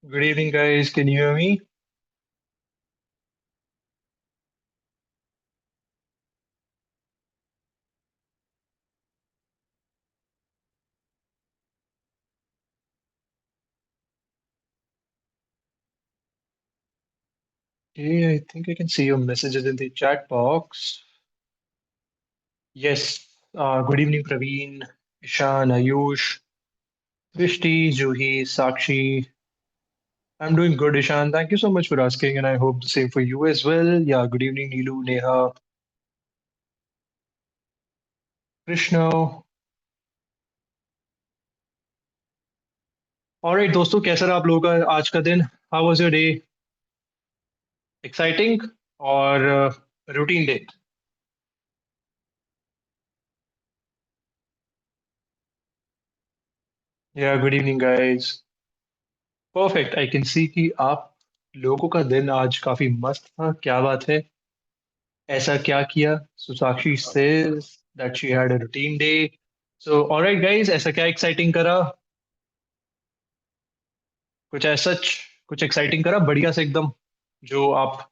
Good evening, guys. Can you hear me? Okay, I think I can see your messages in the chat box. Yes. Good evening, Praveen, Ishan, Ayush, Vrishti, Juhi, Sakshi. I'm doing good, Ishan. Thank you so much for asking, and I hope the same for you as well. Yeah, good evening, Neelu, Neha, Krishna. Alright दोस्तों, कैसा रहा आप लोगों का आज का दिन? How was your day? Exciting और रूटीन डे? या good evening guys. Perfect, I can सी कि आप लोगों का दिन आज काफी मस्त था। क्या बात है? ऐसा क्या किया? सो साक्षी says that she had a routine day. So alright guys, ऐसा क्या एक्साइटिंग करा? कुछ ऐसा कुछ एक्साइटिंग करा बढ़िया से एकदम, जो आप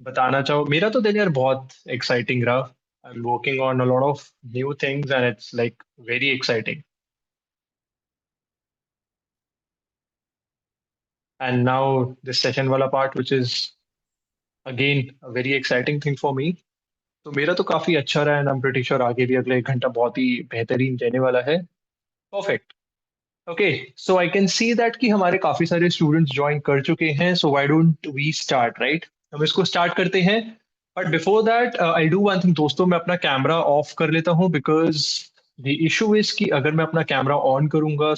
बताना चाहो। मेरा तो दिन यार बहुत एक्साइटिंग रहा। I am working on a lot of new things and it's like very exciting. And now this session वाला part which is again a very exciting thing for me. तो मेरा तो काफी अच्छा रहा and I am pretty sure आगे भी अगले 1 घंटा बहुत ही बेहतरीन रहने वाला है। Perfect. Okay, so I can see that कि हमारे काफी सारे स्टूडेंट्स ज्वाइन कर चुके हैं। So why don't we start, right? हम इसको स्टार्ट करते हैं। But before that I do one thing दोस्तों, मैं अपना कैमरा ऑफ कर लेता हूँ बिकॉज द इशू इज कि अगर मैं अपना कैमरा ऑन करूंगा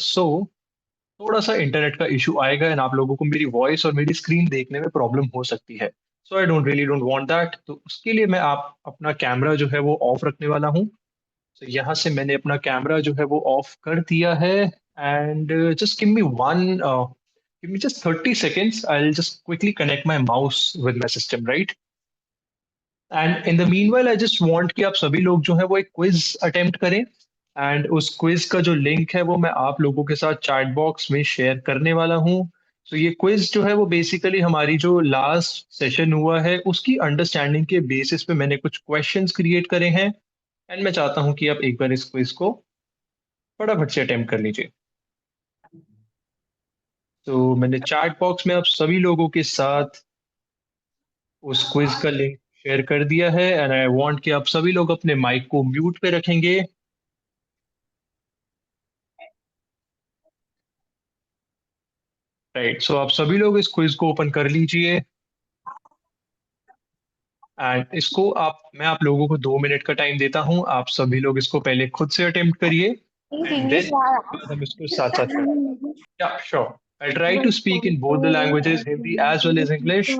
थोड़ा सा इंटरनेट का इशू आएगा एंड आप लोगों को मेरी वॉइस और मेरी स्क्रीन देखने में प्रॉब्लम हो सकती है। So I don't want that. तो उसके लिए मैं आप अपना कैमरा जो है वो ऑफ रखने वाला हूँ। तो यहाँ से मैंने अपना कैमरा जो है वो ऑफ कर दिया है। And just give me just 30 seconds, I will just quickly connect my mouse with my system, right? And in the meanwhile I just want कि आप सभी लोग जो है वो एक क्विज अटेम्प्ट करें। एंड उस क्विज का जो लिंक है वो मैं आप लोगों के साथ चैट बॉक्स में शेयर करने वाला हूँ। तो ये क्विज जो है वो बेसिकली हमारी जो लास्ट सेशन हुआ है उसकी अंडरस्टैंडिंग के बेसिस पे मैंने कुछ क्वेश्चंस क्रिएट करे हैं। एंड मैं चाहता हूँ कि आप एक बार इस क्विज को फटाफट से अटेम्प्ट कर लीजिए। तो मैंने चैट बॉक्स में आप सभी लोगों के साथ उस क्विज का लिंक शेयर कर दिया है एंड आई वांट कि आप सभी लोग अपने माइक को म्यूट पे रखेंगे। राइट, सो आप सभी लोग इस क्विज को ओपन कर लीजिए। एंड इसको मैं आप लोगों को 2 मिनट का टाइम देता हूँ। आप सभी लोग इसको पहले खुद से अटेम्प्ट करिए एंड English देन हम इसको साथ साथ करें। या sure, I try to speak in both the languages, Hindi as well as English.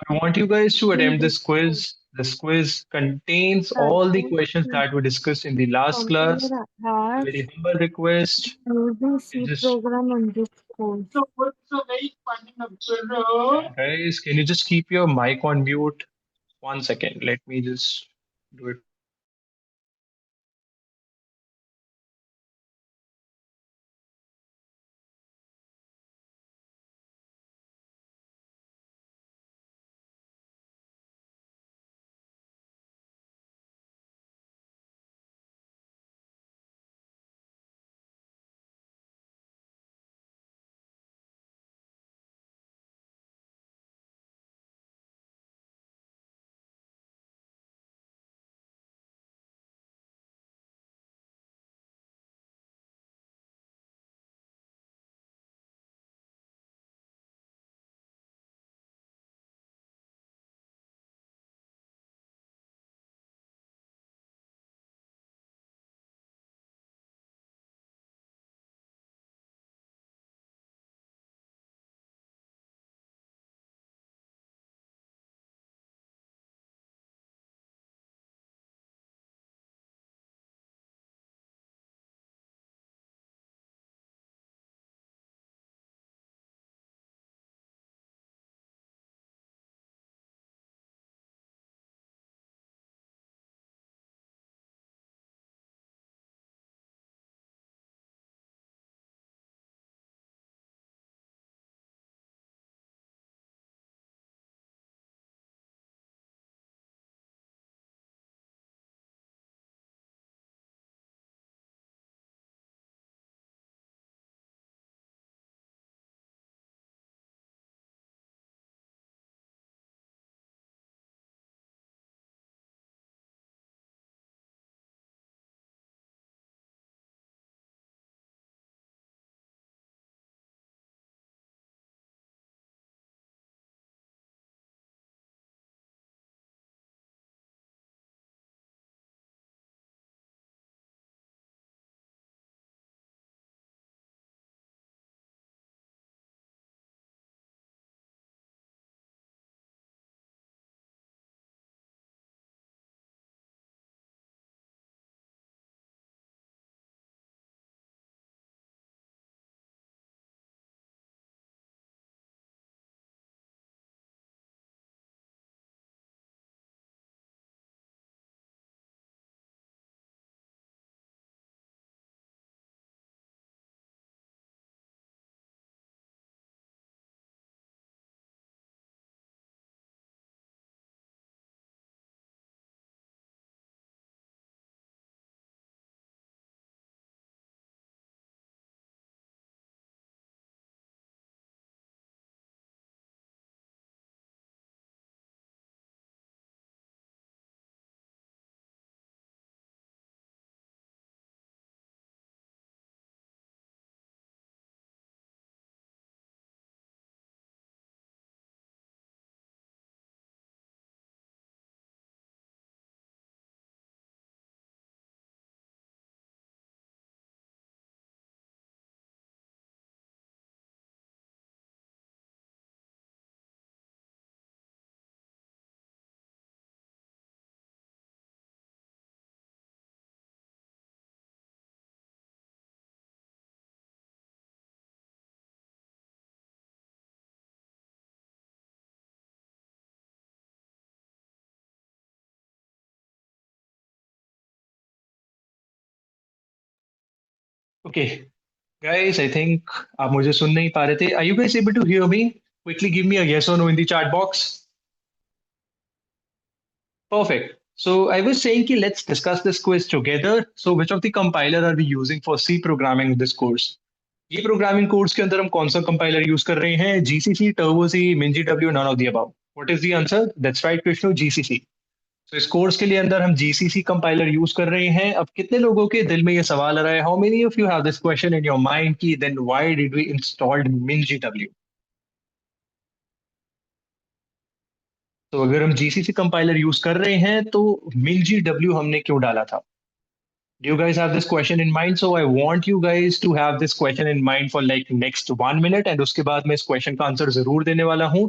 I want you guys to attempt this quiz. This quiz contains all the questions that were discussed in the last class. A has very humble request. using You C just program in this course. guys, can you just keep your mic on mute? 1 second. Let me just do it. Okay guys, I think आप मुझे सुन नहीं पा रहे थे. Are you guys able to hear me? Quickly give me a yes or no in the chat box. Perfect. So I was saying कि let's discuss this quiz together. So which of the compiler are we using for C programming in this course? ये programming course के अंदर हम कौन सा compiler use कर रहे हैं? जीसीसी, टर्बो सी, मिंजी डब्ल्यू, none of the above. What is the answer? That's right Krishnu, GCC. तो इस कोर्स के लिए अंदर हम जीसीसी कंपाइलर यूज कर रहे हैं. अब कितने लोगों के दिल में ये सवाल आ रहा है, how many of you have this question in your mind की then why did we installed मिंजी डब्ल्यू? तो अगर हम जीसीसी कंपाइलर यूज कर रहे हैं तो मिंजी डब्ल्यू हमने क्यों डाला था? Do you guys have this question in mind? So I want you guys to have this question in mind for like next 1 minute, and उसके बाद मैं इस question का आंसर जरूर देने वाला हूँ.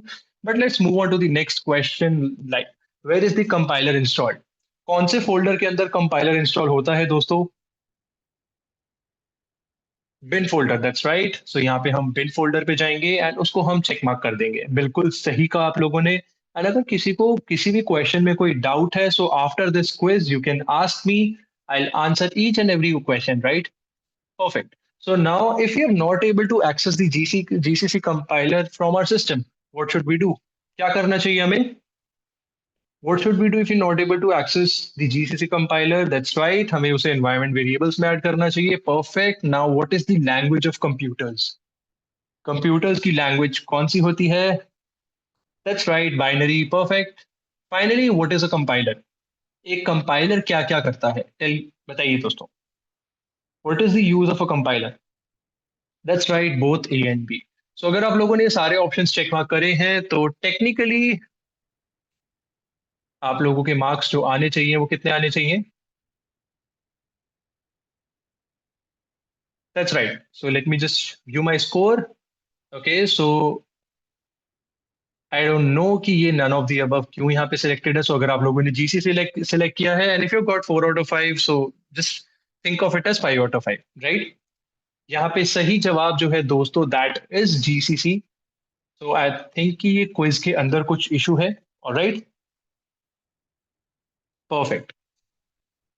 But let's move on to the next question. Like, where is the compiler installed? कौन से फोल्डर के अंदर कंपाइलर इंस्टॉल होता है दोस्तों? Bin folder, that's right. So यहाँ पे हम बिन फोल्डर पे जाएंगे एंड उसको हम चेक मार्क कर देंगे. बिल्कुल सही कहा आप लोगों ने. एंड अगर किसी को किसी भी क्वेश्चन में कोई डाउट है, so after this quiz you can ask me. I will answer each and every question, right? Perfect. So now, if we are not able to access the GCC compiler from our system, what should we do? क्या करना चाहिए हमें? What should we do if we're not able to access the GCC compiler? That's right. हमें उसे environment variables में add करना चाहिए. Perfect. Now, what is the language of computers? Computers की language कौन सी होती है? That's right. Binary. Perfect. Finally, what is a compiler? एक compiler क्या क्या करता है? बताइए दोस्तों. What is the use of a compiler? That's right, both A and B. So अगर आप लोगों ने ये सारे ऑप्शंस चेक मार्क करे हैं तो टेक्निकली आप लोगों के मार्क्स जो आने चाहिए वो कितने आने चाहिए? That's right. So let me just view my score. Okay, so I don't know कि ये नन ऑफ द अबव क्यों यहाँ पे सिलेक्टेड है. सो अगर आप लोगों ने जीसी सिलेक्ट किया है and if you got 4 out of 5, so just think of it as 5 out of 5, right? यहाँ पे सही जवाब जो है दोस्तों, that is GCC. So I think कि ये क्विज के अंदर कुछ इशू है. Alright, perfect.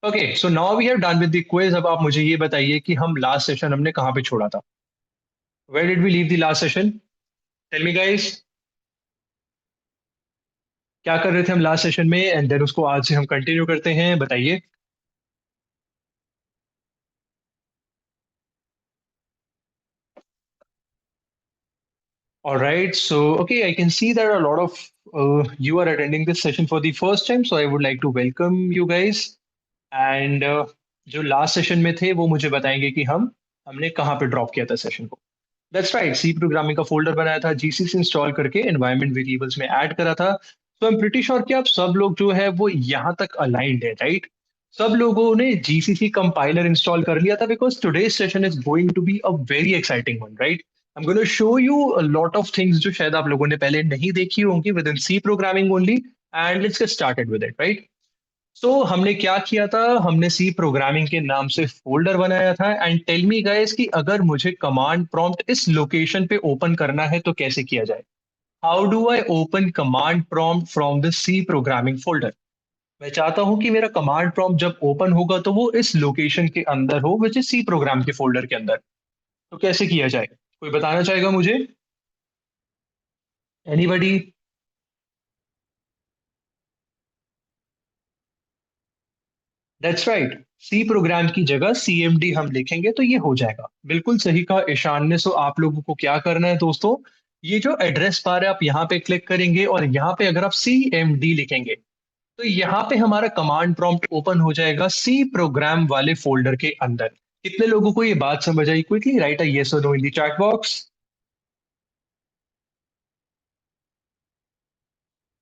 Okay, so now we have done with the quiz. अब आप मुझे ये बताइए कि हम लास्ट सेशन हमने कहाँ पे छोड़ा था? Where did we leave the last session? Tell me guys. क्या कर रहे थे हम लास्ट सेशन में एंड देन उसको आज से हम कंटिन्यू करते हैं, बताइए. Alright, so okay, I can see that a lot of you are attending this session for the first time, so I would like to welcome you guys. And जो last session में थे वो मुझे बताएंगे कि हमने कहाँ पे ड्रॉप किया था सेशन को. दैट्स राइट, सी प्रोग्रामिंग का फोल्डर बनाया था, जीसीसी इंस्टॉल करके एनवायरनमेंट वेरिएबल्स में ऐड करा था. तो आई एम प्रीटी श्योर कि आप सब लोग जो है वो यहाँ तक अलाइंड है, राइट? सब लोगों ने जीसीसी कंपाइलर इंस्टॉल कर लिया था because today's session is going to be a very exciting one, right? I am going to show you a lot of things जो शायद आप लोगों ने पहले नहीं देखी होंगी with in C programming only. And let's get started with it, right? So हमने क्या किया था, हमने सी प्रोग्रामिंग के नाम से फोल्डर बनाया था. एंड टेल मी गाइस कि अगर मुझे कमांड प्रॉम्प्ट इस लोकेशन पे ओपन करना है तो कैसे किया जाए? How do I open command prompt from the C programming folder? मैं चाहता हूं कि मेरा कमांड प्रॉम्प्ट जब ओपन होगा तो वो इस लोकेशन के अंदर हो, विच इज सी प्रोग्राम के फोल्डर के अंदर. तो कैसे किया जाए? कोई बताना चाहेगा मुझे? Anybody? That's right, C program की जगह सीएमडी हम लिखेंगे तो ये हो जाएगा. बिल्कुल सही कहा ईशान ने. सो आप लोगों को क्या करना है दोस्तों, ये जो एड्रेस बार है आप यहाँ पे क्लिक करेंगे और यहाँ पे अगर आप सीएमडी लिखेंगे तो यहाँ पे हमारा कमांड प्रॉम्प्ट ओपन हो जाएगा सी प्रोग्राम वाले फोल्डर के अंदर. कितने लोगों को ये बात समझ आई? क्विकली राइट अ यस और no in the chat box.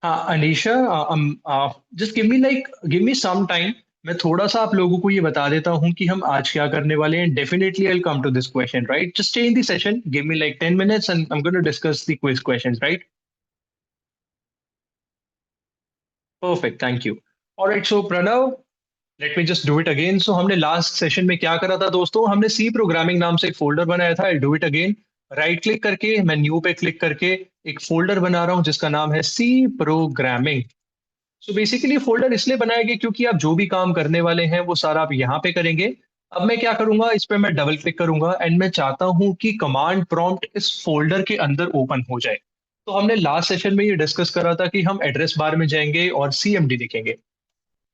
हाँ Anisha, just give me some time. मैं थोड़ा सा आप लोगों को ये बता देता हूँ कि हम आज क्या करने वाले हैं. Definitely I will come to this question, right? Just stay in the session, give me like 10 minutes and I am going to discuss the quiz questions, right? Perfect, thank you. Alright, so Pranav, let me just do it again. So हमने last session में क्या करा था दोस्तों, हमने सी programming नाम से एक फोल्डर बनाया था. I do it again. Right click करके मैं न्यू पे क्लिक करके एक फोल्डर बना रहा हूँ जिसका नाम है C programming. So basically folder इसलिए बनाया गया क्योंकि आप जो भी काम करने वाले हैं वो सारा आप यहाँ पे करेंगे. अब मैं क्या करूंगा, इस पे मैं डबल क्लिक करूंगा एंड मैं चाहता हूं कि कमांड प्रॉम्प्ट इस फोल्डर के अंदर ओपन हो जाए। तो हमने लास्ट सेशन में ये डिस्कस करा था कि हम एड्रेस बार में जाएंगे और सीएमडी लिखेंगे।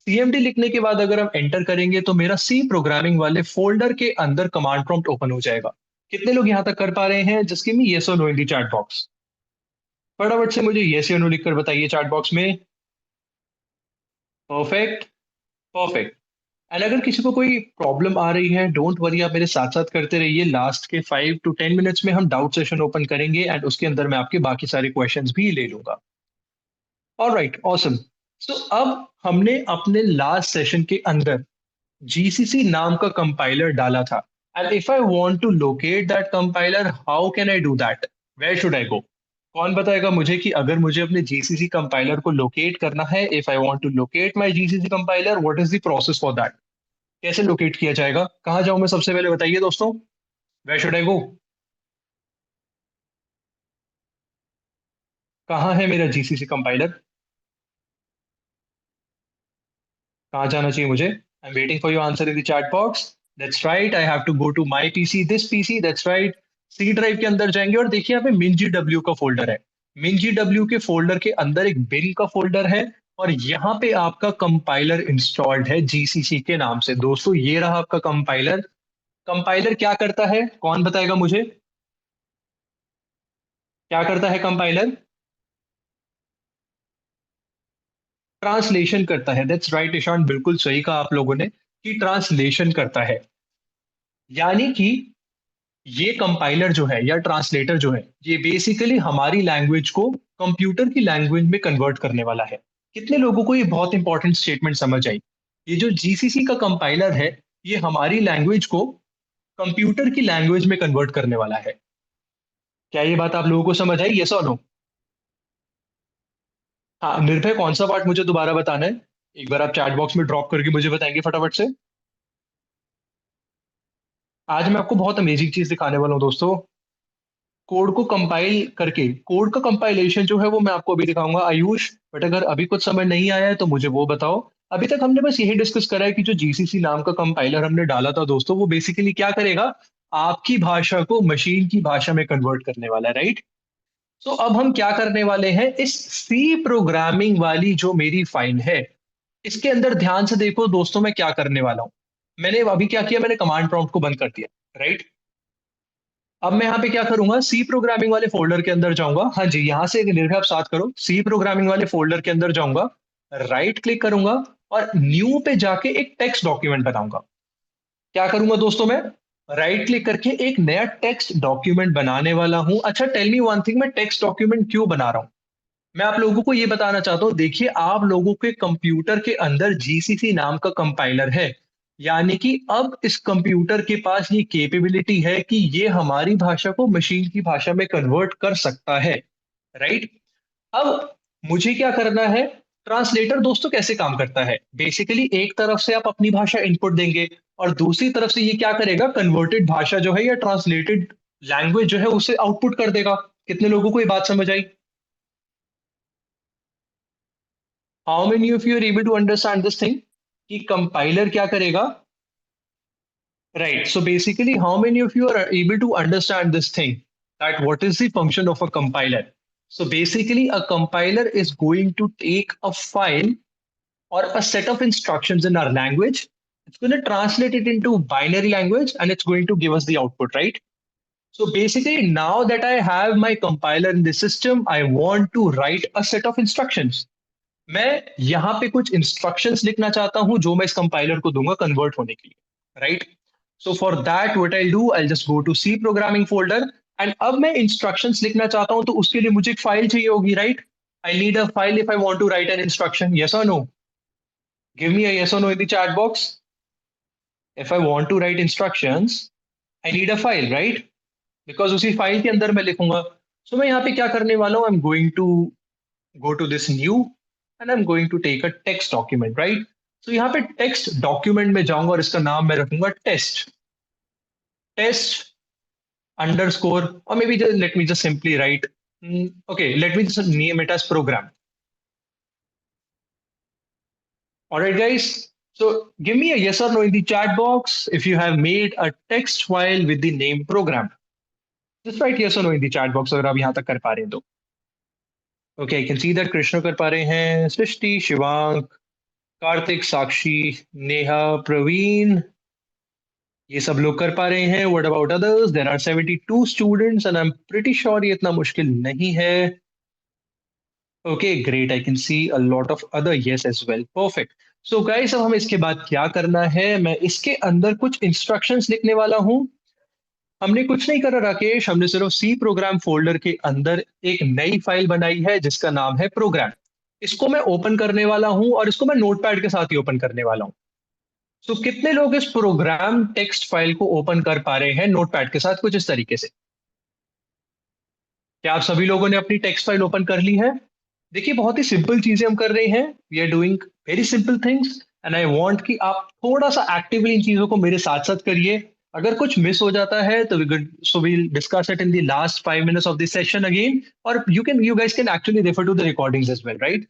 सीएमडी लिखने के बाद अगर हम एंटर करेंगे तो मेरा सी प्रोग्रामिंग वाले फोल्डर के अंदर कमांड प्रॉम्प्ट ओपन हो जाएगा। कितने लोग यहां तक कर पा रहे हैं? जस्ट गिव मी यस और no in the chat box. फटाफट से मुझे यस या नो लिखकर बताइए चैट बॉक्स में। परफेक्ट। परफेक्ट। एंड अगर किसी को कोई प्रॉब्लम आ रही है, डोंट वरी, आप मेरे साथ साथ करते रहिए। लास्ट के 5 to 10 मिनट्स में हम डाउट सेशन ओपन करेंगे एंड उसके अंदर मैं आपके बाकी सारे क्वेश्चंस भी ले लूंगा। Alright, awesome. सो अब हमने अपने लास्ट सेशन के अंदर जीसीसी नाम का कंपाइलर डाला था। And if I want to locate that compiler, how can I do that? Where should I go? कौन बताएगा मुझे कि अगर मुझे अपने जीसीसी कंपाइलर को लोकेट करना है, if I want to locate my GCC compiler, what is the process for that? कैसे लोकेट किया जाएगा? कहाँ जाऊं मैं सबसे पहले, बताइए दोस्तों। Where should I go? कहाँ है मेरा जीसीसी कंपाइलर? कहाँ जाना चाहिए मुझे? I am waiting for your answer in the chat box. That's right, I have to go to my PC, this PC, that's right. C drive के अंदर जाएंगे और देखिए यहाँ पे मिन का फोल्डर है। मिन के फोल्डर के अंदर एक बिन का फोल्डर है और यहाँ पे आपका कंपाइलर इंस्टॉल्ड है जीसीसी के नाम से। दोस्तों ये रहा आपका कंपाइलर। कंपाइलर क्या करता है, कौन बताएगा मुझे? क्या करता है कंपाइलर? ट्रांसलेशन करता है। दैट्स राइट ईशान, बिल्कुल सही कहा आप लोगों ने कि ट्रांसलेशन करता है। यानी कि ये कंपाइलर जो है या ट्रांसलेटर जो है, ये बेसिकली हमारी लैंग्वेज को कंप्यूटर की लैंग्वेज में कन्वर्ट करने वाला है। कितने लोगों को ये बहुत इंपॉर्टेंट स्टेटमेंट समझ आई? ये जो जीसीसी का कंपाइलर है, ये हमारी लैंग्वेज को कंप्यूटर की लैंग्वेज में कन्वर्ट करने वाला है। क्या ये बात आप लोगों को समझ आई? यस और नो? हाँ निर्भय, कौन सा पार्ट मुझे दोबारा बताना है? एक बार आप चैट बॉक्स में ड्रॉप करके मुझे बताएंगे फटाफट से। आज मैं आपको बहुत अमेजिंग चीज दिखाने वाला हूँ दोस्तों। कोड को कंपाइल करके, कोड का कंपाइलेशन जो है वो मैं आपको अभी दिखाऊंगा आयुष। बट अगर अभी कुछ समझ नहीं आया है तो मुझे वो बताओ। अभी तक हमने बस यही डिस्कस करा है कि जो जीसीसी नाम का कंपाइलर हमने डाला था दोस्तों, वो बेसिकली क्या करेगा, आपकी भाषा को मशीन की भाषा में कन्वर्ट करने वाला है, राइट? तो अब हम क्या करने वाले हैं, इस सी प्रोग्रामिंग वाली जो मेरी फाइल है, इसके अंदर ध्यान से देखो दोस्तों, मैं क्या करने वाला हूं। मैंने अभी क्या किया, मैंने कमांड प्रॉम्प्ट को बंद कर दिया, राइट? अब मैं यहाँ पे क्या करूंगा, सी प्रोग्रामिंग वाले फोल्डर के अंदर जाऊंगा। हाँ जी, यहां से निर्भय आप साथ करो, सी प्रोग्रामिंग वाले फोल्डर के अंदर जाऊंगा, राइट क्लिक करूंगा और न्यू पे जाके एक टेक्स्ट डॉक्यूमेंट बनाऊंगा। क्या करूंगा दोस्तों मैं? राइट क्लिक करके एक नया टेक्स्ट डॉक्यूमेंट बनाने वाला हूं। अच्छा टेल मी वन थिंग, मैं टेक्स्ट डॉक्यूमेंट क्यों बना रहा हूं? मैं आप लोगों को ये बताना चाहता हूँ, देखिए आप लोगों के कंप्यूटर के अंदर जीसीसी नाम का कंपाइलर है। यानी कि अब इस कंप्यूटर के पास ये कैपेबिलिटी है कि ये हमारी भाषा को मशीन की भाषा में कन्वर्ट कर सकता है, राइट? अब मुझे क्या करना है? ट्रांसलेटर दोस्तों कैसे काम करता है? बेसिकली एक तरफ से आप अपनी भाषा इनपुट देंगे और दूसरी तरफ से ये क्या करेगा, कन्वर्टेड भाषा जो है या ट्रांसलेटेड लैंग्वेज जो है उसे आउटपुट कर देगा। कितने लोगों को ये बात समझ आई? How many of you are able to understand this thing कि कंपाइलर क्या करेगा? Right, so basically how many of you are able to understand this thing, that what is the function of a compiler? So basically, a compiler is going to take a file or a set of instructions in our language. It's going to translate it into binary language and it's going to give us the output, right? So basically, now that I have my compiler in the system, I want to write a set of instructions. मैं यहाँ पे कुछ instructions लिखना चाहता हूँ जो मैं इस कंपाइलर को दूंगा कन्वर्ट होने के लिए, right? So for that what I do, I just go to C programming folder and अब मैं इंस्ट्रक्शंस लिखना चाहता हूँ तो उसके लिए मुझे एक फाइल चाहिए होगी, right? I need a file if I want to write an instruction, yes और no? Give me a yes or no in the chat box. If I want to write instructions, I need a file, right? Because उसी file के अंदर मैं लिखूंगा। सो मैं यहाँ पे क्या करने वाला हूँ, I am going to go to this new and I'm going to take a text document, right? So यहाँ पे text document में जाऊंगा और इसका नाम मैं रखूंगा test underscore, or maybe just let me just simply write, okay, let me just name it as program. All right guys, So give me a yes or no in the chat box if you have made a text file with the name program. Just write yes or no in the chat box अगर आप यहाँ तक कर पा रहे हैं तो. Okay, I can see that Krishna कर पा रहे हैं, सृष्टि, शिवांक, कार्तिक, साक्षी, नेहा, प्रवीण, ये सब लोग कर पा रहे हैं. What about others? There are 72 students and I'm pretty sure ये इतना मुश्किल नहीं है. Okay, great. I can see a lot of other yes as well. Perfect. So guys, अब हमें इसके बाद क्या करना है? मैं इसके अंदर कुछ इंस्ट्रक्शंस लिखने वाला हूं. हमने कुछ नहीं करा राकेश, हमने सिर्फ सी प्रोग्राम फोल्डर के अंदर एक नई फाइल बनाई है जिसका नाम है प्रोग्राम. इसको मैं ओपन करने वाला हूं और इसको मैं नोटपैड के साथ ही ओपन करने वाला हूं. तो कितने लोग इस प्रोग्राम टेक्स्ट फाइल को ओपन कर पा रहे हैं नोटपैड के साथ कुछ इस तरीके से? क्या आप सभी लोगों ने अपनी टेक्स्ट फाइल ओपन कर ली है? देखिए बहुत ही सिंपल चीजें हम कर रहे हैं. We are doing very simple things and I want कि आप थोड़ा सा एक्टिवली इन चीजों को मेरे साथ साथ करिए. अगर कुछ मिस हो जाता है तो we discuss it in the last 5 minutes of the session again. और you guys can actually refer to the recordings as well, right?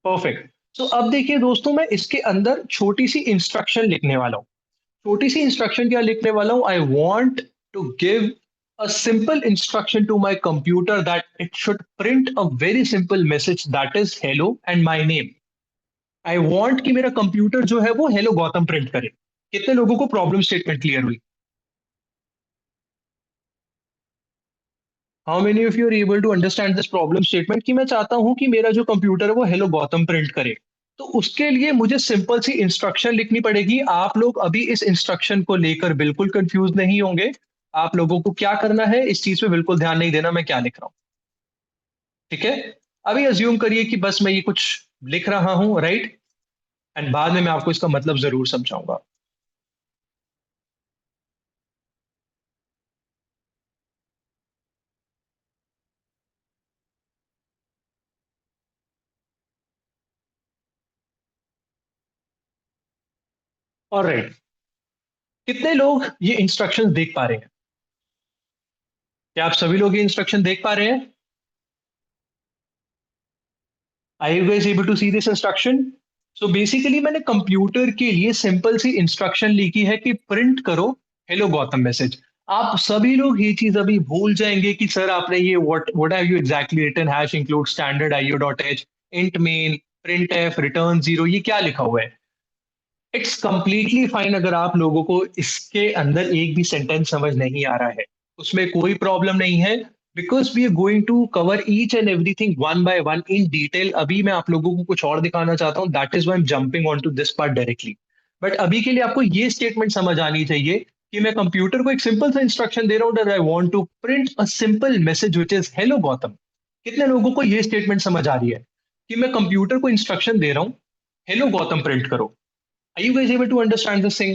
Perfect. तो अब देखिए दोस्तों, मैं इसके अंदर छोटी सी इंस्ट्रक्शन लिखने वाला हूँ. छोटी सी इंस्ट्रक्शन क्या लिखने वाला हूँ? I want to give a simple instruction to my computer that it should print a very simple message that is hello and my name. I want कि मेरा कंप्यूटर जो है वो हेलो गौतम प्रिंट करे. कितने लोगों को प्रॉब्लम स्टेटमेंट क्लियर हुई? How many of you are able to understand this problem statement कि मैं चाहता हूं कि मेरा जो कंप्यूटर है वो हेलो गौतम प्रिंट करे. तो उसके लिए मुझे सिंपल सी इंस्ट्रक्शन लिखनी पड़ेगी. आप लोग अभी इस इंस्ट्रक्शन को लेकर बिल्कुल कंफ्यूज नहीं होंगे. आप लोगों को क्या करना है इस चीज पे बिल्कुल ध्यान नहीं देना मैं क्या लिख रहा हूं. ठीक है? अभी अज्यूम करिए कि बस मैं ये कुछ लिख रहा हूं, राइट? एंड बाद में मैं आपको इसका मतलब जरूर समझाऊंगा. और राइट, कितने लोग ये इंस्ट्रक्शंस देख पा रहे हैं? क्या आप सभी लोग ये इंस्ट्रक्शन देख पा रहे हैं? Are you guys able to see this instruction? So basically मैंने कंप्यूटर के लिए सिंपल सी इंस्ट्रक्शन लिखी है कि प्रिंट करो हेलो गौतम मैसेज. आप सभी लोग ये चीज अभी भूल जाएंगे कि सर आपने ये what have you exactly written, hash include standard IO dot H, int main, print F, return zero, ये क्या लिखा हुआ है? इट्स कंप्लीटली फाइन अगर आप लोगों को इसके अंदर एक भी सेंटेंस समझ नहीं आ रहा है. उसमें कोई प्रॉब्लम नहीं है. Because we are going to cover each and everything one by one in detail. अभी मैं आप लोगों को कुछ और दिखाना चाहता हूँ. That is why am jumping on to this part directly. But अभी के लिए आपको ये स्टेटमेंट समझ आनी चाहिए कि मैं कंप्यूटर को एक सिंपल सा इंस्ट्रक्शन दे रहा हूँ that I want to print a simple message which is hello Gautam. कितने लोगों को ये स्टेटमेंट समझ आ रही है कि मैं कंप्यूटर को इंस्ट्रक्शन दे रहा हूँ हेलो गौतम प्रिंट करो? Are you guys able to understand this thing?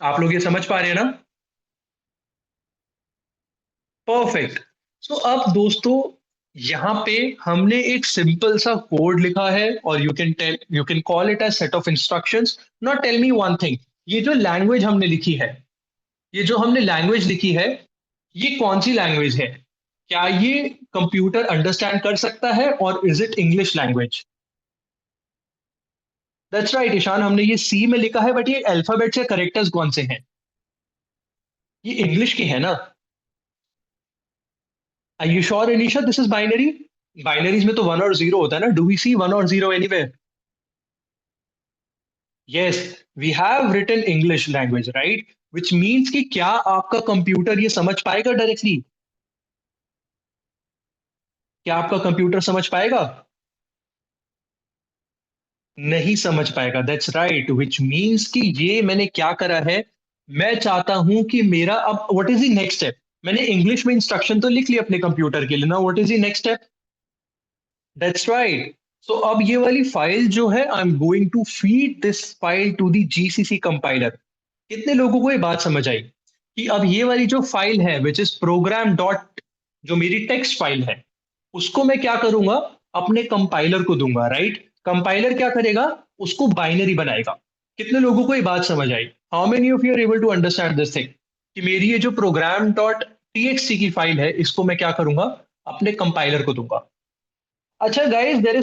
आप लोग ये समझ पा रहे हैं ना? परफेक्ट. सो अब दोस्तों, यहाँ पे हमने एक सिंपल सा कोड लिखा है और you can call it as set of instructions. Not tell me one thing, ये जो लैंग्वेज हमने लिखी है, ये जो हमने लैंग्वेज लिखी है, ये कौन सी लैंग्वेज है? क्या ये कंप्यूटर अंडरस्टैंड कर सकता है और is it English language? That's right Ishan, हमने ये सी में लिखा है बट ये अल्फाबेट्स या करेक्टर्स कौन से हैं? ये इंग्लिश के है ना? Are you sure, Anisha, this is binary? Binaries में तो वन और जीरो होता है ना. डू वी सी वन और zero anywhere? Yes, we have written English language, right? Which means कि क्या आपका कंप्यूटर ये समझ पाएगा डायरेक्टली? क्या आपका कंप्यूटर समझ पाएगा? नहीं समझ पाएगा. That's right. विच मीन्स कि ये मैंने क्या करा है, मैं चाहता हूं कि मेरा अब what is the next step. मैंने इंग्लिश में इंस्ट्रक्शन तो लिख लिया अपने कंप्यूटर के लिए ना. What is the next step? That's right. So अब ये वाली फाइल जो है, I am going to feed this file to the GCC compiler. कितने लोगों को ये बात समझ आई कि अब ये वाली जो फाइल है विच इज प्रोग्राम डॉट, जो मेरी टेक्स्ट फाइल है, उसको मैं क्या करूंगा, अपने कंपाइलर को दूंगा, राइट? कंपाइलर क्या करेगा, उसको बाइनरी बनाएगा. कितने लोगों को ये बात समझ आई? How many of you are able to understand this thing कि मेरी ये जो प्रोग्राम डॉट टीएक्सटी की फाइल है, इसको मैं क्या करूंगा, अपने कंपाइलर को दूंगा. अच्छा guys, there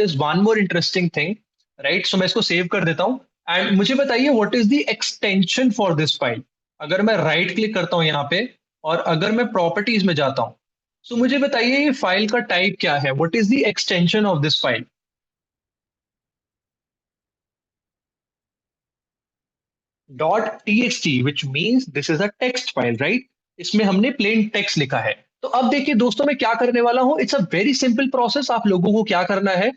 is one more interesting thing, right? So मैं इसको सेव कर देता हूँ। एंड मुझे बताइए what is the extension for this file. अगर मैं राइट क्लिक करता हूँ यहाँ पे और अगर मैं प्रॉपर्टीज में जाता हूँ, तो मुझे बताइए ये फाइल का टाइप क्या है, what is the extension of this file? Dot T X T, which means this is a text file, right? इसमें हमने प्लेन टेक्स्ट लिखा है। तो अब देखिए दोस्तों, मैं क्या करने वाला हूं, it's a very simple process. आप लोगों को क्या करना है,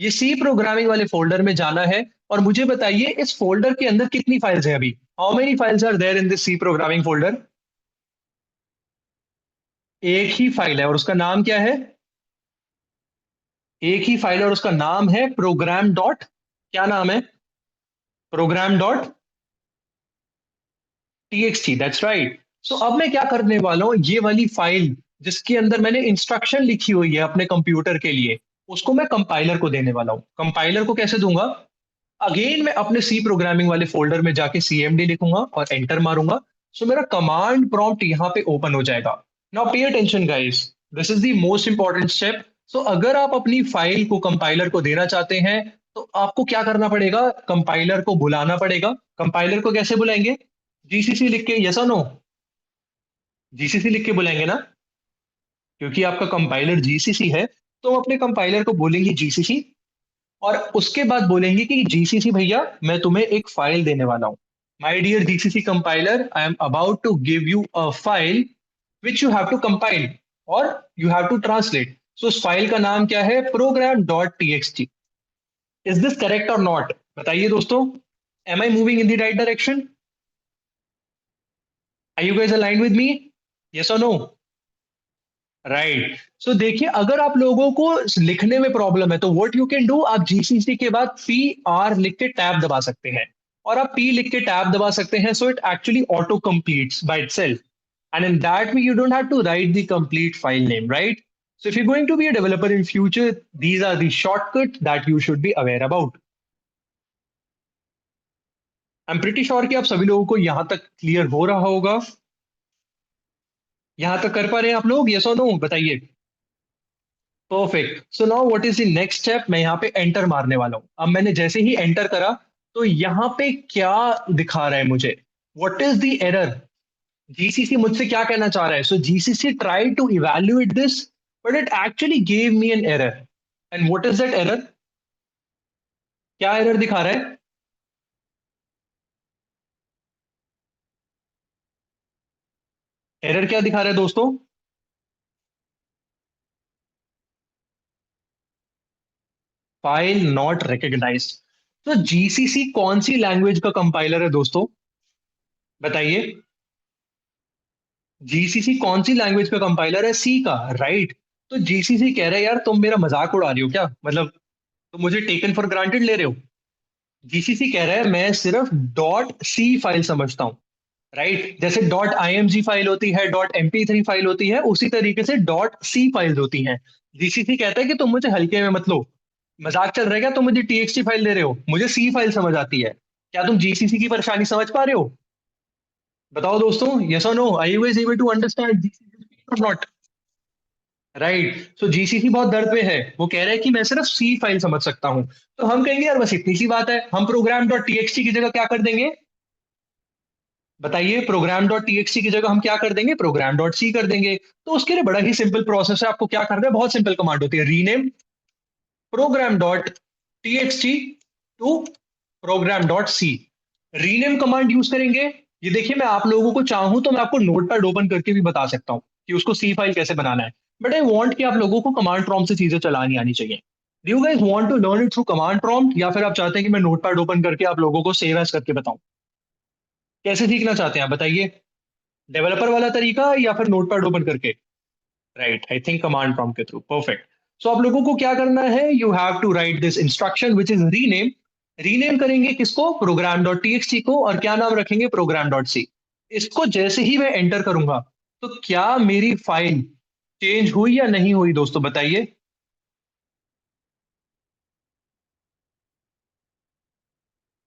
ये सी प्रोग्रामिंग वाले फोल्डर में जाना है और मुझे बताइए इस फोल्डर के अंदर कितनी फाइल्स है अभी। How many files are there in this C programming folder? एक ही फाइल है और उसका नाम क्या है? एक ही फाइल है और उसका नाम है प्रोग्राम डॉट, क्या नाम है? Program dot TXT, that's right. So अब मैं क्या करने वाला हूँ, ये वाली फाइल जिसके अंदर मैंने इंस्ट्रक्शन लिखी हुई है अपने कंप्यूटर के लिए, उसको मैं कंपाइलर को देने वाला हूँ। कंपाइलर को कैसे दूंगा? अगेन मैं अपने सी प्रोग्रामिंग वाले फोल्डर में जाके सीएमडी लिखूंगा और एंटर मारूंगा। सो मेरा कमांड प्रॉम्प्ट यहाँ पे ओपन हो जाएगा। Now pay attention guys, this is the most important step. So अगर आप अपनी फाइल को कंपाइलर को देना चाहते हैं, तो आपको क्या करना पड़ेगा, कंपाइलर को बुलाना पड़ेगा। कंपाइलर को कैसे बुलाएंगे? जीसीसी लिख के, यस और नो? जीसीसी लिख के बुलाएंगे ना, क्योंकि आपका कंपाइलर जीसीसी है। तो हम अपने कंपाइलर को बोलेंगे जीसीसी और उसके बाद बोलेंगे कि जीसीसी भैया, मैं तुम्हें एक फाइल देने वाला हूं। My dear GCC compiler, I am about to give you a file which you have to compile और you have to translate. So उस फाइल का नाम क्या है? Program dot TXT. Is this correct और नॉट? बताइए दोस्तों, am I moving in the right direction? Are you guys aligned with me? Yes और नो? राइट। सो देखिए, अगर आप लोगों को लिखने में प्रॉब्लम है तो व्हाट यू कैन डू, आप जीसीसी के बाद पी आर लिख के टैब दबा सकते हैं और आप पी लिख के टैब दबा सकते हैं। So it actually auto completes by itself, and in that way you don't have to write the complete file name, right? So if you're going to be a developer in future, these are the shortcuts that you should be aware about. I'm pretty sure कि आप सभी लोगों को यहां तक clear हो रहा होगा। यहां तक कर पा रहे हैं आप लोग, यस और नो? बताइए। Perfect. So now what is the next step? मैं यहाँ पे एंटर मारने वाला हूँ। अब मैंने जैसे ही एंटर करा, तो यहाँ पे क्या दिखा रहा है मुझे? What is the error? GCC मुझसे क्या कहना चाह रहा है? So GCC try to evaluate this, but it actually gave me an error. And what is that error? क्या एरर दिखा रहा है? एरर क्या दिखा रहा है दोस्तों? File not recognized. तो जीसीसी कौन सी लैंग्वेज का कंपाइलर है दोस्तों? बताइए। जीसीसी कौन सी लैंग्वेज का कंपाइलर है? सी का, राइट। तो जीसीसी कह रहा है यार तुम मेरा मजाक उड़ा रही हो क्या, मतलब तुम मुझे टेकन फॉर ग्रांटेड ले रहे हो। जीसीसी कह रहा है मैं सिर्फ डॉट सी फाइल समझता हूँ, राइट? जैसे डॉट आईएमजी फाइल होती है, डॉट एमपी3 फाइल होती है, उसी तरीके से डॉट सी फाइल्स होती हैं। जीसीसी कहता है कि तुम मुझे हल्के में मत लो। मजाक चल रहा है क्या? तुम मुझे टीएक्सटी फाइल दे रहे हो, मुझे सी फाइल समझ आती है। क्या तुम जीसीसी की परेशानी समझ पा रहे हो? बताओ दोस्तों, यस और no? Are you guys able to understand GCC और नॉट? राइट। सो जीसीसी बहुत दर्द में है, वो कह रहा है कि मैं सिर्फ सी फाइल समझ सकता हूं। तो हम कहेंगे यार बस इतनी सी बात है, हम प्रोग्राम डॉट टीएक्सटी की जगह क्या कर देंगे? बताइए, प्रोग्राम डॉट टीएक्सटी की जगह हम क्या कर देंगे? प्रोग्राम डॉट सी कर देंगे। तो उसके लिए बड़ा ही सिंपल प्रोसेस है, आपको क्या करना है, बहुत सिंपल कमांड होती है, rename program dot TXT to program dot C. Rename command use करेंगे। ये देखिए, मैं आप लोगों को चाहूं तो मैं आपको नोटपैड ओपन करके भी बता सकता हूं कि उसको सी फाइल कैसे बनाना है, बट आई वांट कि आप लोगों को कमांड प्रॉम्प्ट से चीजें चलानी आनी चाहिए। Do you guys want to learn it through command prompt, या फिर आप चाहते हैं कि मैं नोटपैड ओपन करके आप लोगों को सेव एज करके बताऊं? कैसे सीखना चाहते हैं आप बताइए? डेवलपर वाला तरीका या फिर नोटपैड ओपन करके? Right, I think command prompt के थ्रू, परफेक्ट। सो आप लोगों को क्या करना है, you have to write this instruction which is rename. Rename करेंगे किसको? प्रोग्राम डॉट टीएक्सटी को, और क्या नाम रखेंगे? Program dot C. इसको जैसे ही मैं एंटर करूंगा, तो क्या मेरी फाइल चेंज हुई या नहीं हुई दोस्तों, बताइए।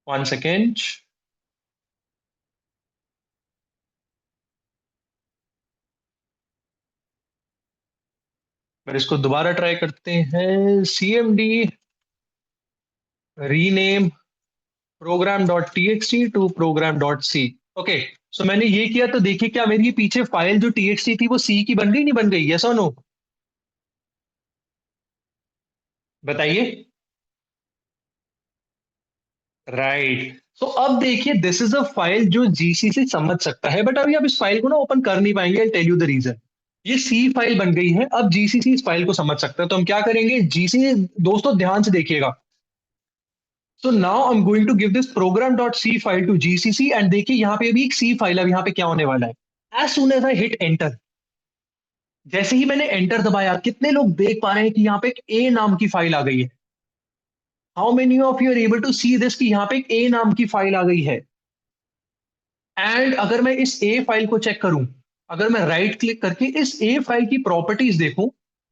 One second. फिर इसको दोबारा ट्राई करते हैं, CMD rename program dot txt to program dot C. Okay, so मैंने ये किया तो देखिए क्या मेरी पीछे फाइल जो txt थी वो सी की बन गई, नहीं बन गई? यस और नो, बताइए। राइट। सो अब देखिए दिस इज अ फाइल जो जीसीसी समझ सकता है, बट अभी आप इस फाइल को ना ओपन कर नहीं पाएंगे। I tell you the reason. ये सी फाइल बन गई है, अब जीसीसी इस फाइल को समझ सकता है, तो हम क्या करेंगे, जीसीसी, दोस्तों ध्यान से देखिएगा। So now I am going to give this program dot C file to GCC, and देखिए यहाँ पे अभी एक सी फाइल है, अब यहाँ पे क्या होने वाला है। As soon as I hit enter, जैसे ही मैंने एंटर दबाया, कितने लोग देख पा रहे हैं कि यहाँ पे एक ए नाम की फाइल आ गई है? How many of you are able to see this कि यहाँ पे एक ए नाम की फाइल आ गई है? एंड अगर मैं इस ए फाइल को चेक करूं, अगर मैं राइट क्लिक करके इस ए फाइल की प्रॉपर्टीज देखूं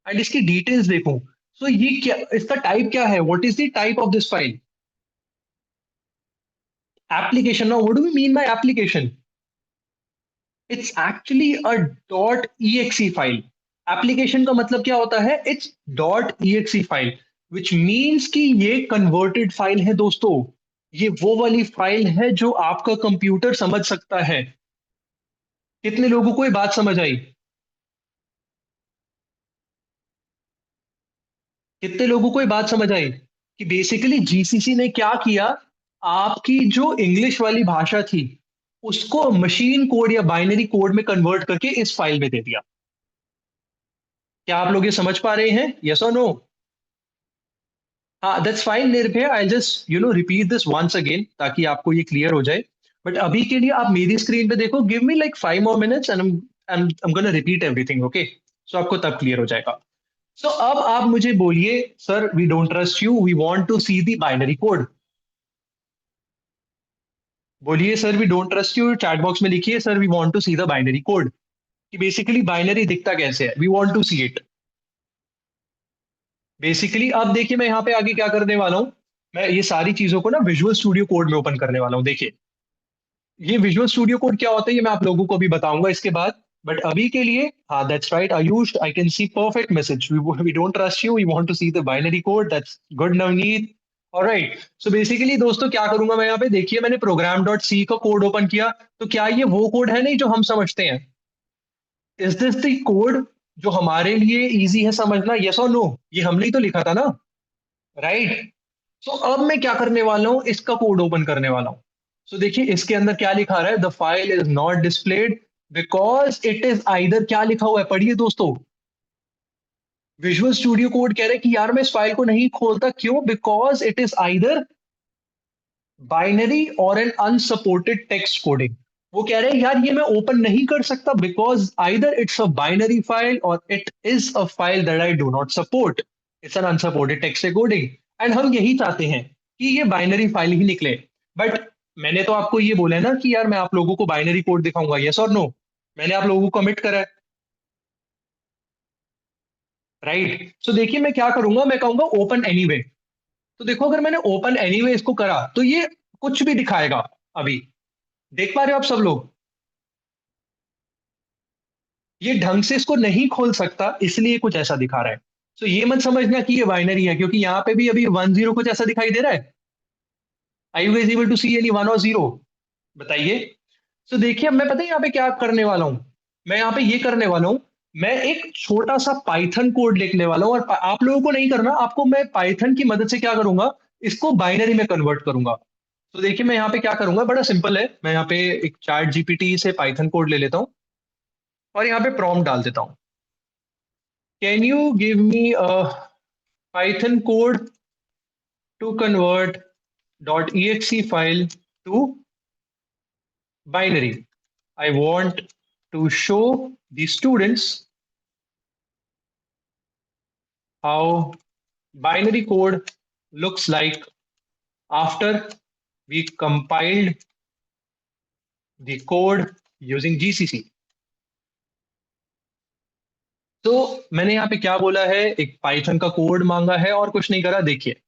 एंड इसकी डिटेल्स देखूं, तो ये क्या, इसका टाइप क्या है, what is the type of this file? Application. Now what do we mean by application? It's actually a dot exe file. Application का मतलब क्या होता है? It's dot exe file, which means कि ये कन्वर्टेड फाइल है दोस्तों। ये वो वाली फाइल है जो आपका कंप्यूटर समझ सकता है। कितने लोगों को ये बात समझ आई? कितने लोगों को ये बात समझ आई कि बेसिकली जीसीसी ने क्या किया, आपकी जो इंग्लिश वाली भाषा थी उसको मशीन कोड या बाइनरी कोड में कन्वर्ट करके इस फाइल में दे दिया। क्या आप लोग ये समझ पा रहे हैं? यस और नो? हाँ, that's fine Nirbhay, I just repeat this once again ताकि आपको ये क्लियर हो जाए। बट अभी के लिए आप मेरी स्क्रीन पे देखो, give me like 5 more minutes and I'm gonna repeat everything, okay? So आपको तब क्लियर हो जाएगा। सो अब आप मुझे बोलिए, sir we don't trust you, we want to see the binary code. बोलिए sir we don't trust you, chat box में लिखिए sir we want to see the binary code, कि बेसिकली बाइनरी दिखता कैसे है, we want to see it. Basically अब देखिए मैं यहाँ पे आगे क्या करने वाला हूँ, मैं ये सारी चीजों को ना विजुअल स्टूडियो कोड में ओपन करने वाला हूँ। देखिए ये विजुअल स्टूडियो कोड क्या होता है ये मैं आप लोगों को भी बताऊंगा इसके बाद। बट अभी के लिए, हाँ that's right Ayush, I can see perfect message, we don't trust you, we want to see the binary code, that's good Navneet. Alright, so basically दोस्तों क्या करूंगा मैं यहाँ पे, देखिए मैंने प्रोग्राम डॉट सी का कोड ओपन किया, तो क्या ये वो कोड है नहीं जो हम समझते हैं? इज दिस द कोड जो हमारे लिए इजी है समझना? यस और नो? ये हमने ही तो लिखा था ना, राइट? सो अब मैं क्या करने वाला हूं, इसका कोड ओपन करने वाला हूं। सो देखिए इसके अंदर क्या लिखा रहा है, the file is not displayed because it is either, क्या लिखा हुआ है पढ़िए दोस्तों। विजुअल स्टूडियो कोड कह रहे हैं कि यार मैं इस फाइल को नहीं खोलता, क्यों? Because it is either binary और एन अनसपोर्टेड टेक्स्ट कोडिंग। वो कह रहे हैं यार ये मैं ओपन नहीं कर सकता because either it's a binary file or it is a file that I do not support, it's an unsupported text coding. And हम यही चाहते हैं कि ये बाइनरी फाइल ही निकले। बट मैंने तो आपको ये बोला है ना कि यार मैं आप लोगों को बाइनरी कोड दिखाऊंगा, यस और नो? मैंने आप लोगों को कमिट करा है, राइट? सो देखिए मैं क्या करूंगा, मैं कहूंगा ओपन एनीवे। तो देखो अगर मैंने ओपन एनीवे इसको करा तो ये कुछ भी दिखाएगा। अभी देख पा रहे हो आप सब लोग? ये ढंग से इसको नहीं खोल सकता इसलिए कुछ ऐसा दिखा रहा है। तो ये मत समझना कि ये बाइनरी है, क्योंकि यहाँ पे भी अभी 1 0 कुछ ऐसा दिखाई दे रहा है। I you able to see any 1 or 0? बताइए। तो देखिए अब मैं पता है यहाँ पे क्या करने वाला हूँ, मैं यहाँ पे ये करने वाला हूँ, मैं एक छोटा सा पाइथन कोड लिखने वाला हूँ, और आप लोगों को नहीं करना, आपको मैं पाइथन की मदद से क्या करूंगा, इसको बाइनरी में कन्वर्ट करूंगा। तो देखिए मैं यहाँ पे क्या करूंगा, बड़ा सिंपल है, मैं यहाँ पे एक चैट जीपीटी से पाइथन कोड ले लेता हूँ और यहाँ पे प्रॉम्प्ट डाल देता हूँ, can you give me a Python code to convert dot exe file to binary, I want to show the students how binary code looks like after we compiled the code using GCC. तो मैंने यहाँ पे क्या बोला है, एक Python का code मांगा है और कुछ नहीं करा। देखिए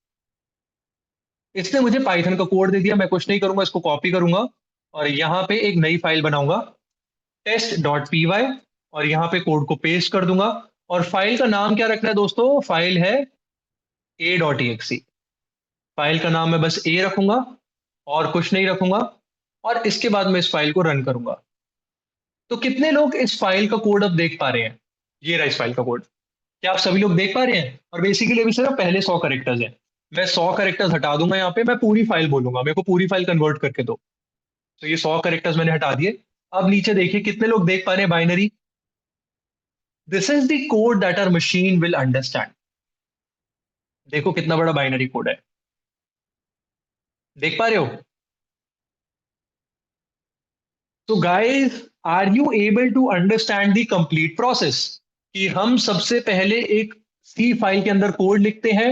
इसने मुझे पाइथन का कोड दे दिया, मैं कुछ नहीं करूंगा, इसको कॉपी करूंगा और यहाँ पे एक नई फाइल बनाऊंगा टेस्ट डॉट पी वाई, और यहाँ पे कोड को पेस्ट कर दूंगा। और फाइल का नाम क्या रखना है दोस्तों? फाइल है a.exe। फाइल का नाम मैं बस ए रखूंगा और कुछ नहीं रखूंगा, और इसके बाद मैं इस फाइल को रन करूंगा। तो कितने लोग इस फाइल का कोड अब देख पा रहे हैं? ये रहा इस फाइल का कोड। क्या आप सभी लोग देख पा रहे हैं? और बेसिकली अभी सिर्फ पहले 100 करेक्टर्स हैं। मैं 100 करेक्टर्स हटा दूंगा, यहाँ पे मैं पूरी फाइल बोलूंगा, मेरे को पूरी फाइल कन्वर्ट करके दो। तो ये 100 करेक्टर्स मैंने हटा दिए। अब नीचे देखिए कितने लोग देख पा रहे हैं binary. This is the code that our machine will understand. देखो कितना बड़ा बाइनरी कोड है, देख पा रहे हो? तो guys, are you able to understand the complete process? कि हम सबसे पहले एक सी फाइल के अंदर कोड लिखते हैं,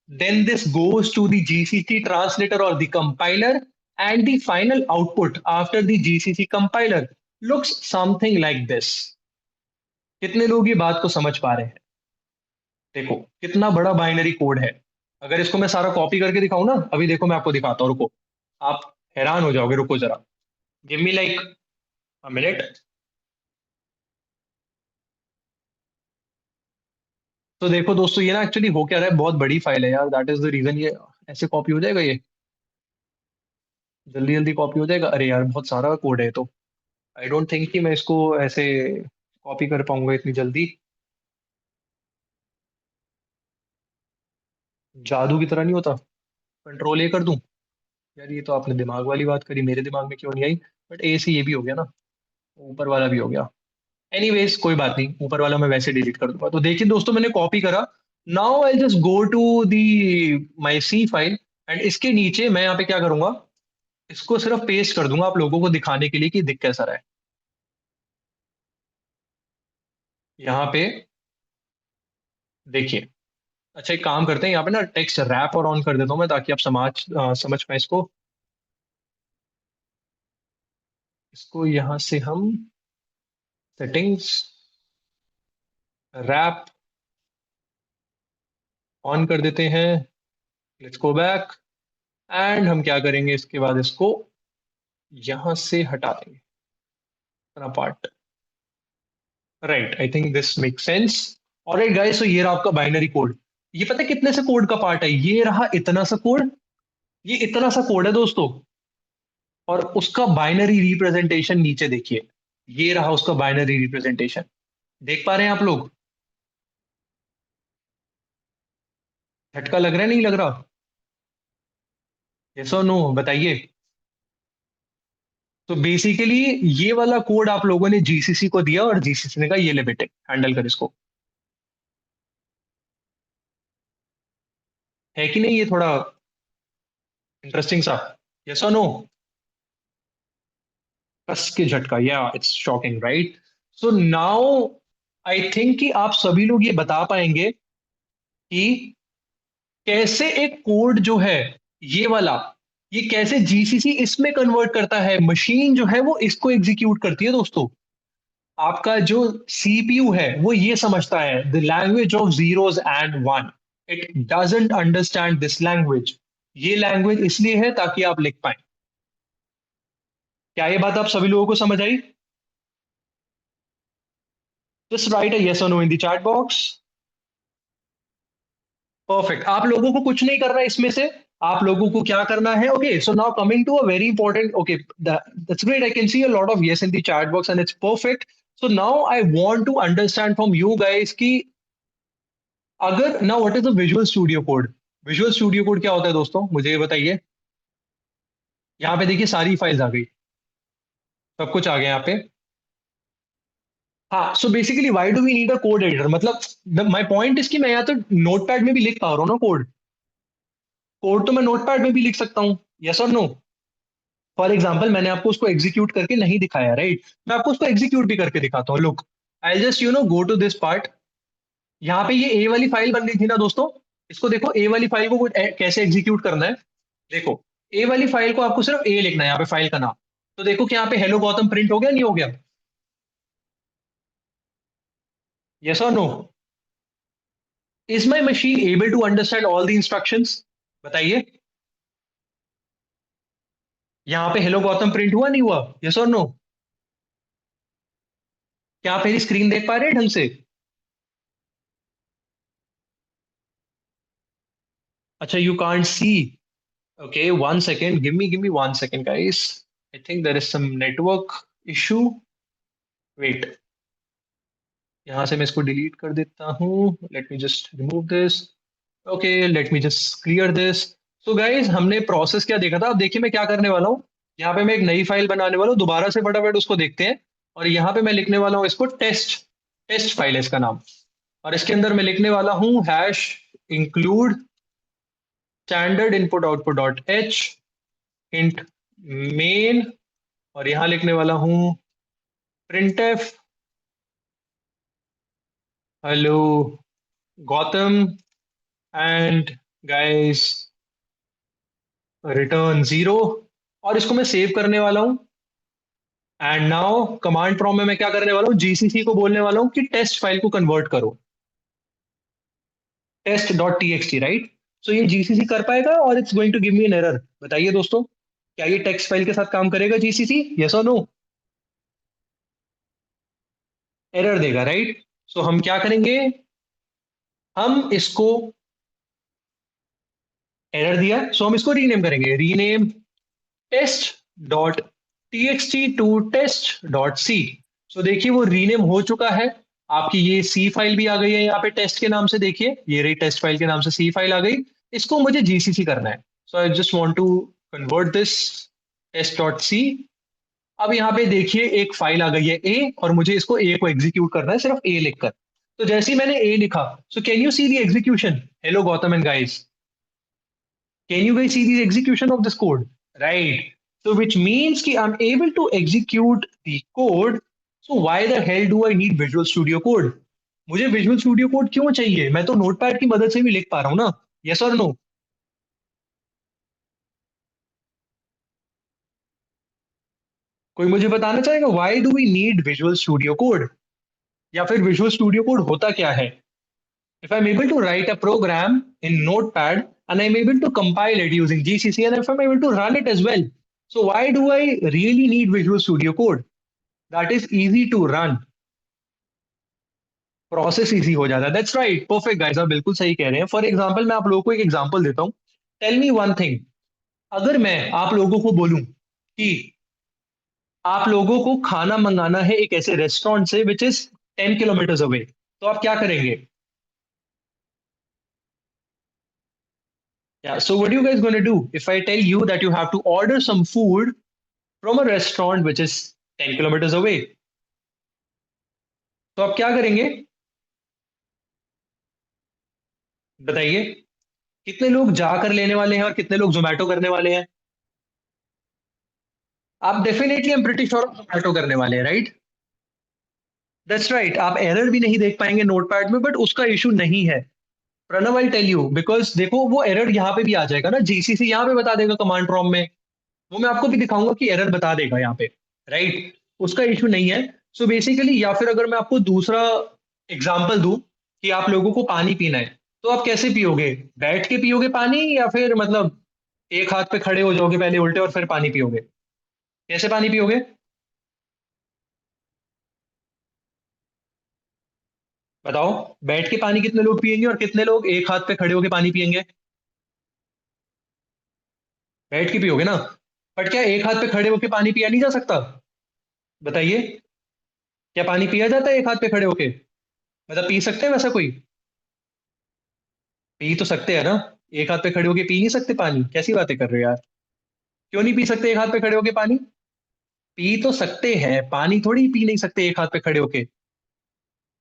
then this goes to the GCC translator or the compiler, and the final output after the GCC compiler looks something like this. कितने लोग ये बात को समझ पा रहे हैं? देखो कितना बड़ा बाइनरी कोड है। अगर इसको मैं सारा कॉपी करके दिखाऊं ना, अभी देखो मैं आपको दिखाता हूँ, रुको। आप हैरान हो जाओगे, रुको जरा। Give me like a minute. तो देखो दोस्तों, ये ना एक्चुअली हो क्या रहा है, बहुत बड़ी फाइल है यार, दैट इज द रीजन ये ऐसे कॉपी हो जाएगा। ये जल्दी जल्दी कॉपी हो जाएगा। अरे यार बहुत सारा कोड है, तो आई डोंट थिंक कि मैं इसको ऐसे कॉपी कर पाऊंगा इतनी जल्दी। जादू की तरह नहीं होता, कंट्रोल ए कर दूं? यार ये तो आपने दिमाग वाली बात करी, मेरे दिमाग में क्यों नहीं आई। बट ए से ये भी हो गया ना, ऊपर वाला भी हो गया। एनीवेज कोई बात नहीं, ऊपर वाला मैं वैसे डिलीट कर दूंगा। तो देखिए दोस्तों, मैंने कॉपी करा। Now I just go to the my C file, and इसके नीचे मैं यहाँ पे क्या करूंगा, इसको सिर्फ पेस्ट कर दूंगा आप लोगों को दिखाने के लिए कि दिख कैसा रहा है। यहाँ पे देखिए। अच्छा एक काम करते हैं, यहाँ पे ना टेक्स्ट रैप और ऑन कर देता हूँ मैं, ताकि आप समझ पाए इसको। इसको यहाँ से हम सेटिंग्स, रैप ऑन कर देते हैं। Let's go back. एंड हम क्या करेंगे, इसके बाद इसको यहां से हटा देंगे अपना part. Right, I think this make sense. Alright guys, तो ये रहा आपका बाइनरी कोड। ये पता है कितने से कोड का पार्ट है? ये रहा इतना सा कोड। ये इतना सा कोड है दोस्तों। और उसका बाइनरी रिप्रेजेंटेशन नीचे देखिए। ये रहा उसका बाइनरी रिप्रेजेंटेशन। देख पा रहे हैं आप लोग? झटका लग रहा है, नहीं लग रहा? यस और नो बताइए। तो बेसिकली ये वाला कोड आप लोगों ने जीसीसी को दिया, और जीसीसी ने कहा ये ले बेटे हैंडल कर इसको। है कि नहीं ये थोड़ा इंटरेस्टिंग सा? यस और नो? कस के झटका, या it's shocking right? So now I think कि आप सभी लोग ये बता पाएंगे कि कैसे एक कोड जो है ये वाला, ये कैसे जीसीसी इसमें कन्वर्ट करता है। मशीन जो है वो इसको एग्जीक्यूट करती है दोस्तों। आपका जो सीपीयू है वो ये समझता है the language of zeros and one. It doesn't understand this language. ये लैंग्वेज इसलिए है ताकि आप लिख पाए। क्या ये बात आप सभी लोगों को समझ आई? जस्ट राइट अ यस और no in the chat box. Perfect. आप लोगों को कुछ नहीं करना है इसमें से। आप लोगों को क्या करना है? Okay, so now coming to a very important. Okay, that's great, I can see a lot of yes in the chat box and it's perfect. So now I want to understand from you guys कि अगर now what is the Visual studio Code? Visual studio Code क्या होता है दोस्तों, मुझे ये बताइए। यहाँ पे देखिए सारी फाइल्स आ गई, सब कुछ आ गया यहाँ पे। हाँ, so basically why do we need a code editor? मतलब माय पॉइंट इज कि मैं यहाँ तो नोटपैड में भी लिख पा रहा हूँ ना कोड। कोड तो मैं नोटपैड में भी लिख सकता हूँ। यस और नो? फॉर एग्जाम्पल मैंने आपको उसको एग्जीक्यूट करके नहीं दिखाया, राइट? मैं आपको उसको एग्जीक्यूट भी करके दिखाता हूँ, look. I just go to this part. यहाँ पे ये ए वाली फाइल बन रही थी ना दोस्तों। इसको देखो, ए वाली फाइल को कैसे एग्जीक्यूट करना है। देखो, ए वाली फाइल को आपको सिर्फ ए लिखना है, यहाँ पे फाइल का नाम। तो देखो कि यहाँ पे हेलो गौतम प्रिंट हो गया, नहीं हो गया? यस और no? Is my machine able to understand all the instructions? बताइए। यहाँ पे हेलो गौतम प्रिंट हुआ, नहीं हुआ? यस और नो? क्या आप मेरी स्क्रीन देख पा रहे हैं ढंग से? अच्छा, you can't see. Okay, 1 second, give me 1 second guys. I think there is some network issue. Wait, यहाँ से मैं इसको डिलीट कर देता हूँ. Let me just remove this. Okay, let me just clear this. So guys, हमने process क्या देखा था? अब देखिए मैं क्या करने वाला हूँ. यहाँ पे मैं एक नई फाइल बनाने वाला हूँ. दोबारा से फटाफट उसको देखते हैं. और यहाँ पे मैं लिखने वाला हूँ इसको टेस्ट. टेस्ट फाइल है इसका नाम. और इसके अंदर मैं लिखने वाला हूँ hash include standard input output dot H int main. और यहाँ लिखने वाला हूँ printf hello Gautam and guys return zero. और इसको मैं सेव करने वाला हूँ. एंड नाउ कमांड प्रॉम्प्ट में मैं क्या करने वाला हूँ, जीसीसी को बोलने वाला हूँ कि टेस्ट फाइल को कन्वर्ट करो. Test dot T X T, right. So ये जीसीसी कर पाएगा और it's going to give me an error. बताइए दोस्तों, क्या ये टेक्स्ट फाइल के साथ काम करेगा जीसीसी? यस और नो? एरर देगा, राइट. सो हम क्या करेंगे, हम इसको एरर दिया सो हम इसको रीनेम करेंगे. Rename test dot T X T to test dot C. So देखिए वो रीनेम हो चुका है. आपकी ये सी फाइल भी आ गई है यहाँ पे टेस्ट के नाम से. देखिए ये रही टेस्ट फाइल के नाम से सी फाइल आ गई. इसको मुझे जीसीसी करना है. So I just want to convert this test dot C. अब यहाँ पे देखिए एक फाइल आ गई है ए, और मुझे इसको ए को एग्जीक्यूट करना है सिर्फ ए लिखकर. तो जैसे ही मैंने ए लिखा, so can you see the execution? Hello Gautam and guys, can you guys see the execution of this code? Right. So which means कि I'm able to execute the code. So why the hell do I need Visual Studio Code? मुझे Visual Studio Code क्यों चाहिए? मैं तो notepad की मदद से भी लिख पा रहा हूँ ना. Yes or no? कोई मुझे बताना चाहेगा why do we need Visual Studio Code? या फिर Visual Studio Code होता क्या है? If I'm able to write a program in Notepad and I'm able to compile it using GCC and if I'm able to run it as well, so why do I really need Visual Studio Code? That is easy to run. Process easy हो जाता है. That's right, perfect guys, आप बिल्कुल सही कह रहे हैं. For example मैं आप लोगों को एक एग्जांपल देता हूँ. Tell me one thing. अगर मैं आप लोगों को बोलूं कि आप लोगों को खाना मंगाना है एक ऐसे रेस्टोरेंट से विच इज 10 किलोमीटर अवे, तो आप क्या करेंगे? Yeah, so what are you guys going to do if I tell you that you have to order some food from a restaurant which is 10 kilometers away? तो आप क्या करेंगे? बताइए, कितने लोग जाकर लेने वाले हैं और कितने लोग जोमेटो करने वाले हैं? आप definitely, I am pretty sure, Zomato करने वाले हैं, राइट. That's right. आप एरर भी नहीं देख पाएंगे नोटपैड में, बट उसका इशू नहीं है. Pranav, I tell you, because देखो वो एरर यहाँ पे भी आ जाएगा ना. जीसीसी यहाँ पे बता देगा कमांड प्रॉम्प्ट में. वो मैं आपको भी दिखाऊंगा कि एरर बता देगा यहाँ पे, राइट. उसका इशू नहीं है. सो बेसिकली, या फिर अगर मैं आपको दूसरा एग्जाम्पल दूं कि आप लोगों को पानी पीना है, तो आप कैसे पियोगे? बैठ के पियोगे पानी, या फिर मतलब एक हाथ पे खड़े हो जाओगे पहले उल्टे और फिर पानी पियोगे? कैसे पानी पियोगे? बताओ. बैठ के पानी कितने लोग पियेंगे और कितने लोग एक हाथ पे खड़े होके पानी पियेंगे? बैठ के पियोगे ना. बट क्या एक हाथ पे खड़े होके पानी पिया नहीं जा सकता? बताइए, क्या पानी पिया जाता है एक हाथ पे खड़े होके? मतलब पी सकते हैं वैसा कोई? पी तो सकते हैं ना. एक हाथ पे खड़े होके पी नहीं सकते पानी? कैसी बातें कर रहे हो यार. क्यों नहीं पी सकते एक हाथ पे खड़े होके पानी? पी तो सकते हैं, पानी थोड़ी पी नहीं सकते एक हाथ पे खड़े होके.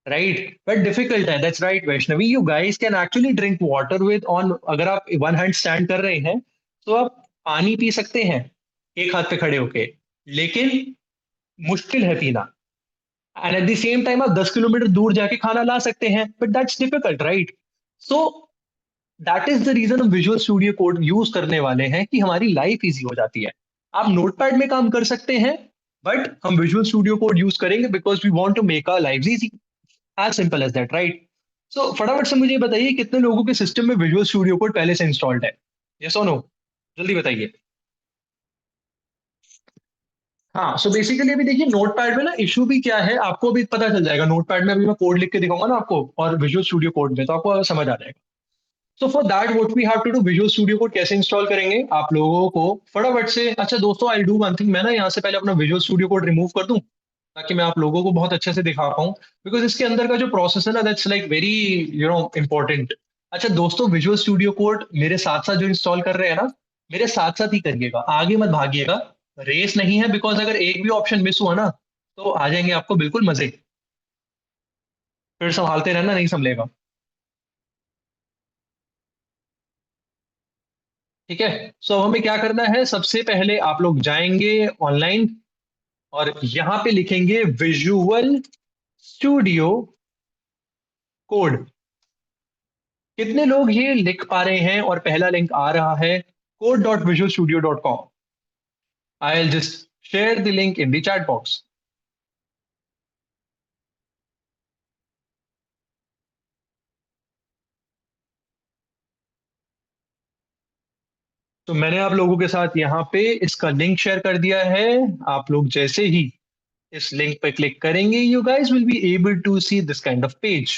राइट, बट डिफिकल्ट है. That's right Vaishnavi, you guys can actually drink water with on. अगर आप वन हैंड स्टैंड कर रहे हैं तो आप पानी पी सकते हैं एक हाथ पे खड़े होके. लेकिन मुश्किल है पीना. And at the same time आप 10 किलोमीटर दूर जाके खाना ला सकते हैं, but that's difficult, right. So that is the reason हम विजुअल स्टूडियो कोड यूज करने वाले हैं, कि हमारी लाइफ इजी हो जाती है. आप नोटपैड में काम कर सकते हैं, बट हम विजुअल स्टूडियो कोड यूज करेंगे because we want to make our life easy. As simple as that, right. So फटाफट से मुझे बताइए कितने लोगों के सिस्टम में विजुअल स्टूडियो कोड पहले से इंस्टॉल्ड है? यस और नो? जल्दी बताइए. हाँ, सो बेसिकली अभी देखिए नोटपैड में ना इशू भी क्या है आपको अभी पता चल जाएगा. नोटपैड में अभी मैं कोड लिख के दिखाऊंगा ना आपको, और विजुअल स्टूडियो कोड में, तो आपको समझ आ जाएगा. So for that what we have to do, Visual studio Code कैसे इंस्टॉल करेंगे आप लोगों को फटाफट से। अच्छा दोस्तों, आई डू वन थिंग, मैं ना यहाँ से पहले अपना विजुअल स्टूडियो कोड रिमूव कर दूं ताकि मैं आप लोगों को बहुत अच्छे से दिखा पाऊँ, बिकॉज इसके अंदर का जो प्रोसेस है ना, दैट्स लाइक वेरी इंपॉर्टेंट। अच्छा दोस्तों, विजुअल स्टूडियो कोड मेरे साथ साथ जो इंस्टॉल कर रहे हैं ना, मेरे साथ साथ ही करिएगा, आगे मत भागिएगा। रेस नहीं है, बिकॉज अगर एक भी ऑप्शन मिस हुआ ना तो आ जाएंगे आपको बिल्कुल मजे। फिर संभालते रहना, नहीं संभलेगा। ठीक है। सो हमें क्या करना है, सबसे पहले आप लोग जाएंगे ऑनलाइन और यहां पे लिखेंगे विजुअल स्टूडियो कोड। कितने लोग ये लिख पा रहे हैं और पहला लिंक आ रहा है code.visualstudio.com? I'll just share the link in the chat box. तो मैंने आप लोगों के साथ यहाँ पे इसका लिंक शेयर कर दिया है। आप लोग जैसे ही इस लिंक पे क्लिक करेंगे, you guys will be able to see this kind of page.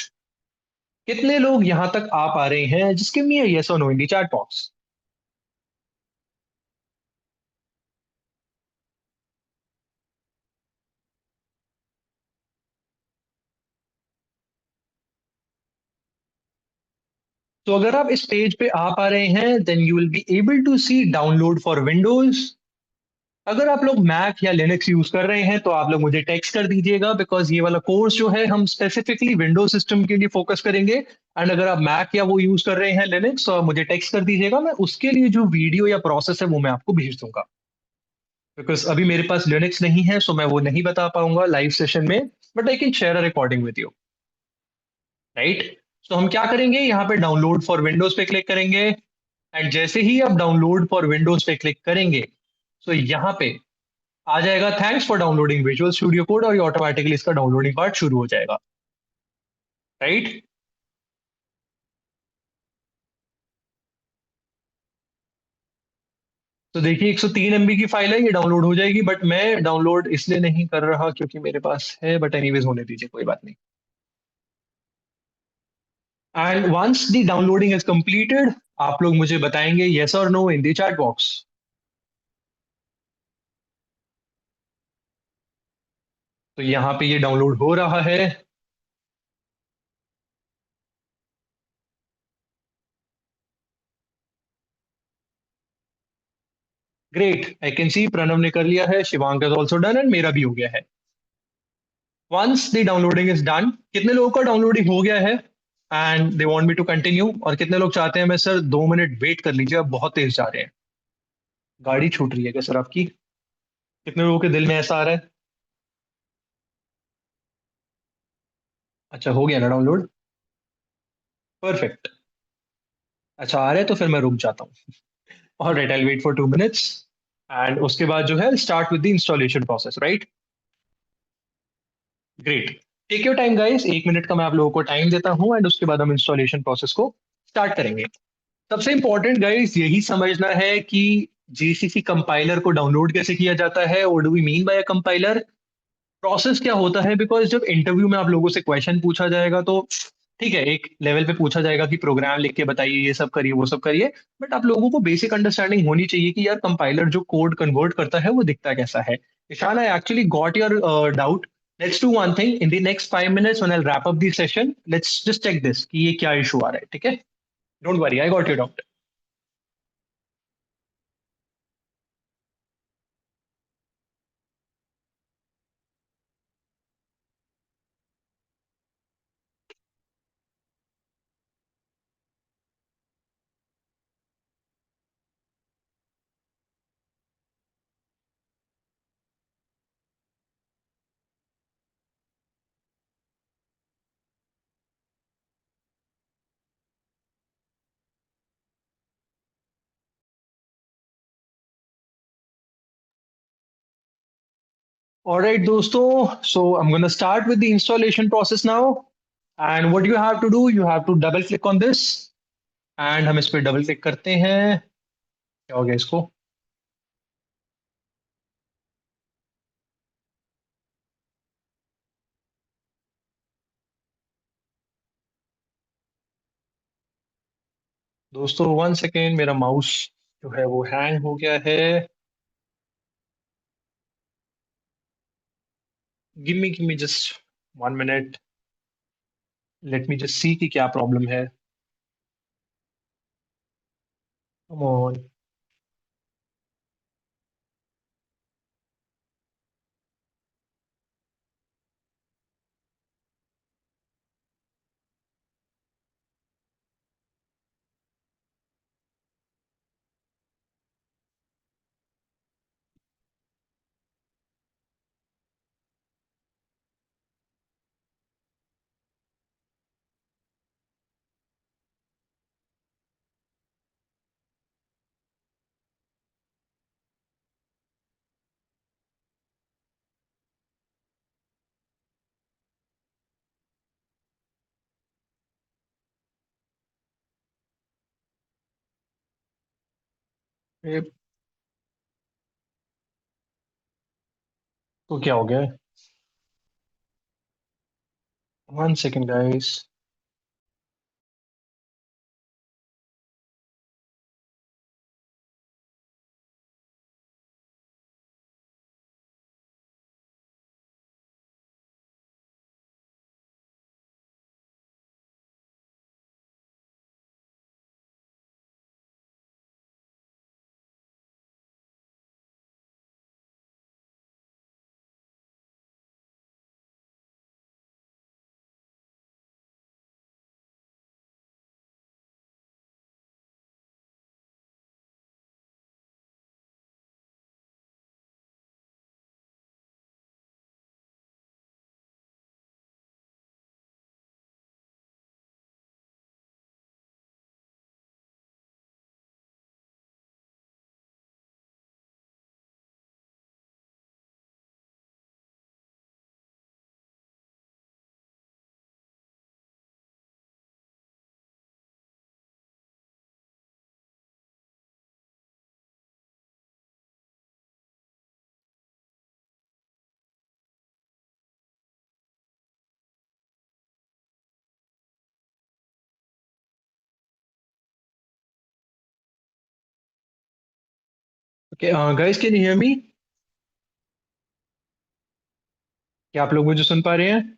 कितने लोग यहाँ तक आ पा रहे हैं, just give me a yes और no in the chat box. तो अगर आप इस पेज पे आ पा रहे हैं, then you will be able to see download for Windows. अगर आप लोग मैक या लिनक्स यूज कर रहे हैं तो आप लोग मुझे टेक्स्ट कर दीजिएगा, बिकॉज ये वाला कोर्स जो है हम स्पेसिफिकली विंडोज सिस्टम के लिए फोकस करेंगे। एंड अगर आप मैक या वो यूज कर रहे हैं लिनक्स, तो आप मुझे टेक्स्ट कर दीजिएगा, मैं उसके लिए जो वीडियो या प्रोसेस है वो मैं आपको भेज दूंगा। बिकॉज अभी मेरे पास लिनक्स नहीं है, सो मैं वो नहीं बता पाऊंगा लाइव सेशन में, but I can share a recording with you. Right. तो हम क्या करेंगे, यहाँ पे डाउनलोड फॉर विंडोज पे क्लिक करेंगे। एंड जैसे ही आप डाउनलोड फॉर विंडोज पे क्लिक करेंगे, तो यहाँ पे आ जाएगा thanks for downloading visual studio code, और ये ऑटोमेटिकली इसका डाउनलोडिंग पार्ट शुरू हो जाएगा। राइट। तो देखिए 103 एमबी की फाइल है, ये डाउनलोड हो जाएगी, बट मैं डाउनलोड इसलिए नहीं कर रहा क्योंकि मेरे पास है, बट एनीवेज होने दीजिए, कोई बात नहीं। And once the downloading is completed, आप लोग मुझे बताएंगे यस और no in the chat box. तो यहाँ पे ये डाउनलोड हो रहा है। Great, I can see Pranav ने कर लिया है, Shivank is also done, and मेरा भी हो गया है। Once the downloading is done, कितने लोगों का डाउनलोडिंग हो गया है and they want me to continue, और कितने लोग चाहते हैं मैं सर 2 मिनट वेट कर लीजिए, आप बहुत तेज जा रहे हैं, गाड़ी छूट रही है क्या सर आपकी? कितने लोगों के दिल में ऐसा आ रहा है? अच्छा, हो गया ना डाउनलोड? परफेक्ट। अच्छा आ रहा है तो फिर मैं रुक जाता हूँ। Alright, I wait for 2 minutes. And उसके बाद जो है start with the installation process, right? Great. Take your time guys, 1 minute का मैं आप लोगों को टाइम देता हूँ, एंड उसके बाद हम इंस्टॉलेशन प्रोसेस को स्टार्ट करेंगे। सबसे इंपॉर्टेंट गाइस यही समझना है कि जीसीसी कंपाइलर को डाउनलोड कैसे किया जाता है, what do we mean by a compiler, process क्या होता है। बिकॉज जब इंटरव्यू में आप लोगों से क्वेश्चन पूछा जाएगा तो ठीक है, एक लेवल पे पूछा जाएगा कि प्रोग्राम लिख के बताइए, ये सब करिए, वो सब करिए, बट आप लोगों को बेसिक अंडरस्टैंडिंग होनी चाहिए कि यार कंपाइलर जो कोड कन्वर्ट करता है वो दिखता कैसा है। Ishaan, I actually got your doubt. Let's do one thing, in the next 5 minutes when I wrap up the session, let's just check this कि ये क्या इशू आ रहा है, ठीक है? Don't worry, I got your doubt. Alright दोस्तों, so I'm gonna start with the installation process now. And what you have to do, you have to double click on this, and हम इस पे double click करते हैं। क्या हो गया इसको? दोस्तों 1 सेकेंड, मेरा माउस जो है वो हैंग हो गया है। Give me just 1 minute. Let me just see कि क्या प्रॉब्लम है। Come on. तो क्या हो गया? 1 second guys. Okay guys, can you hear me? क्या आप लोग मुझे सुन पा रहे हैं?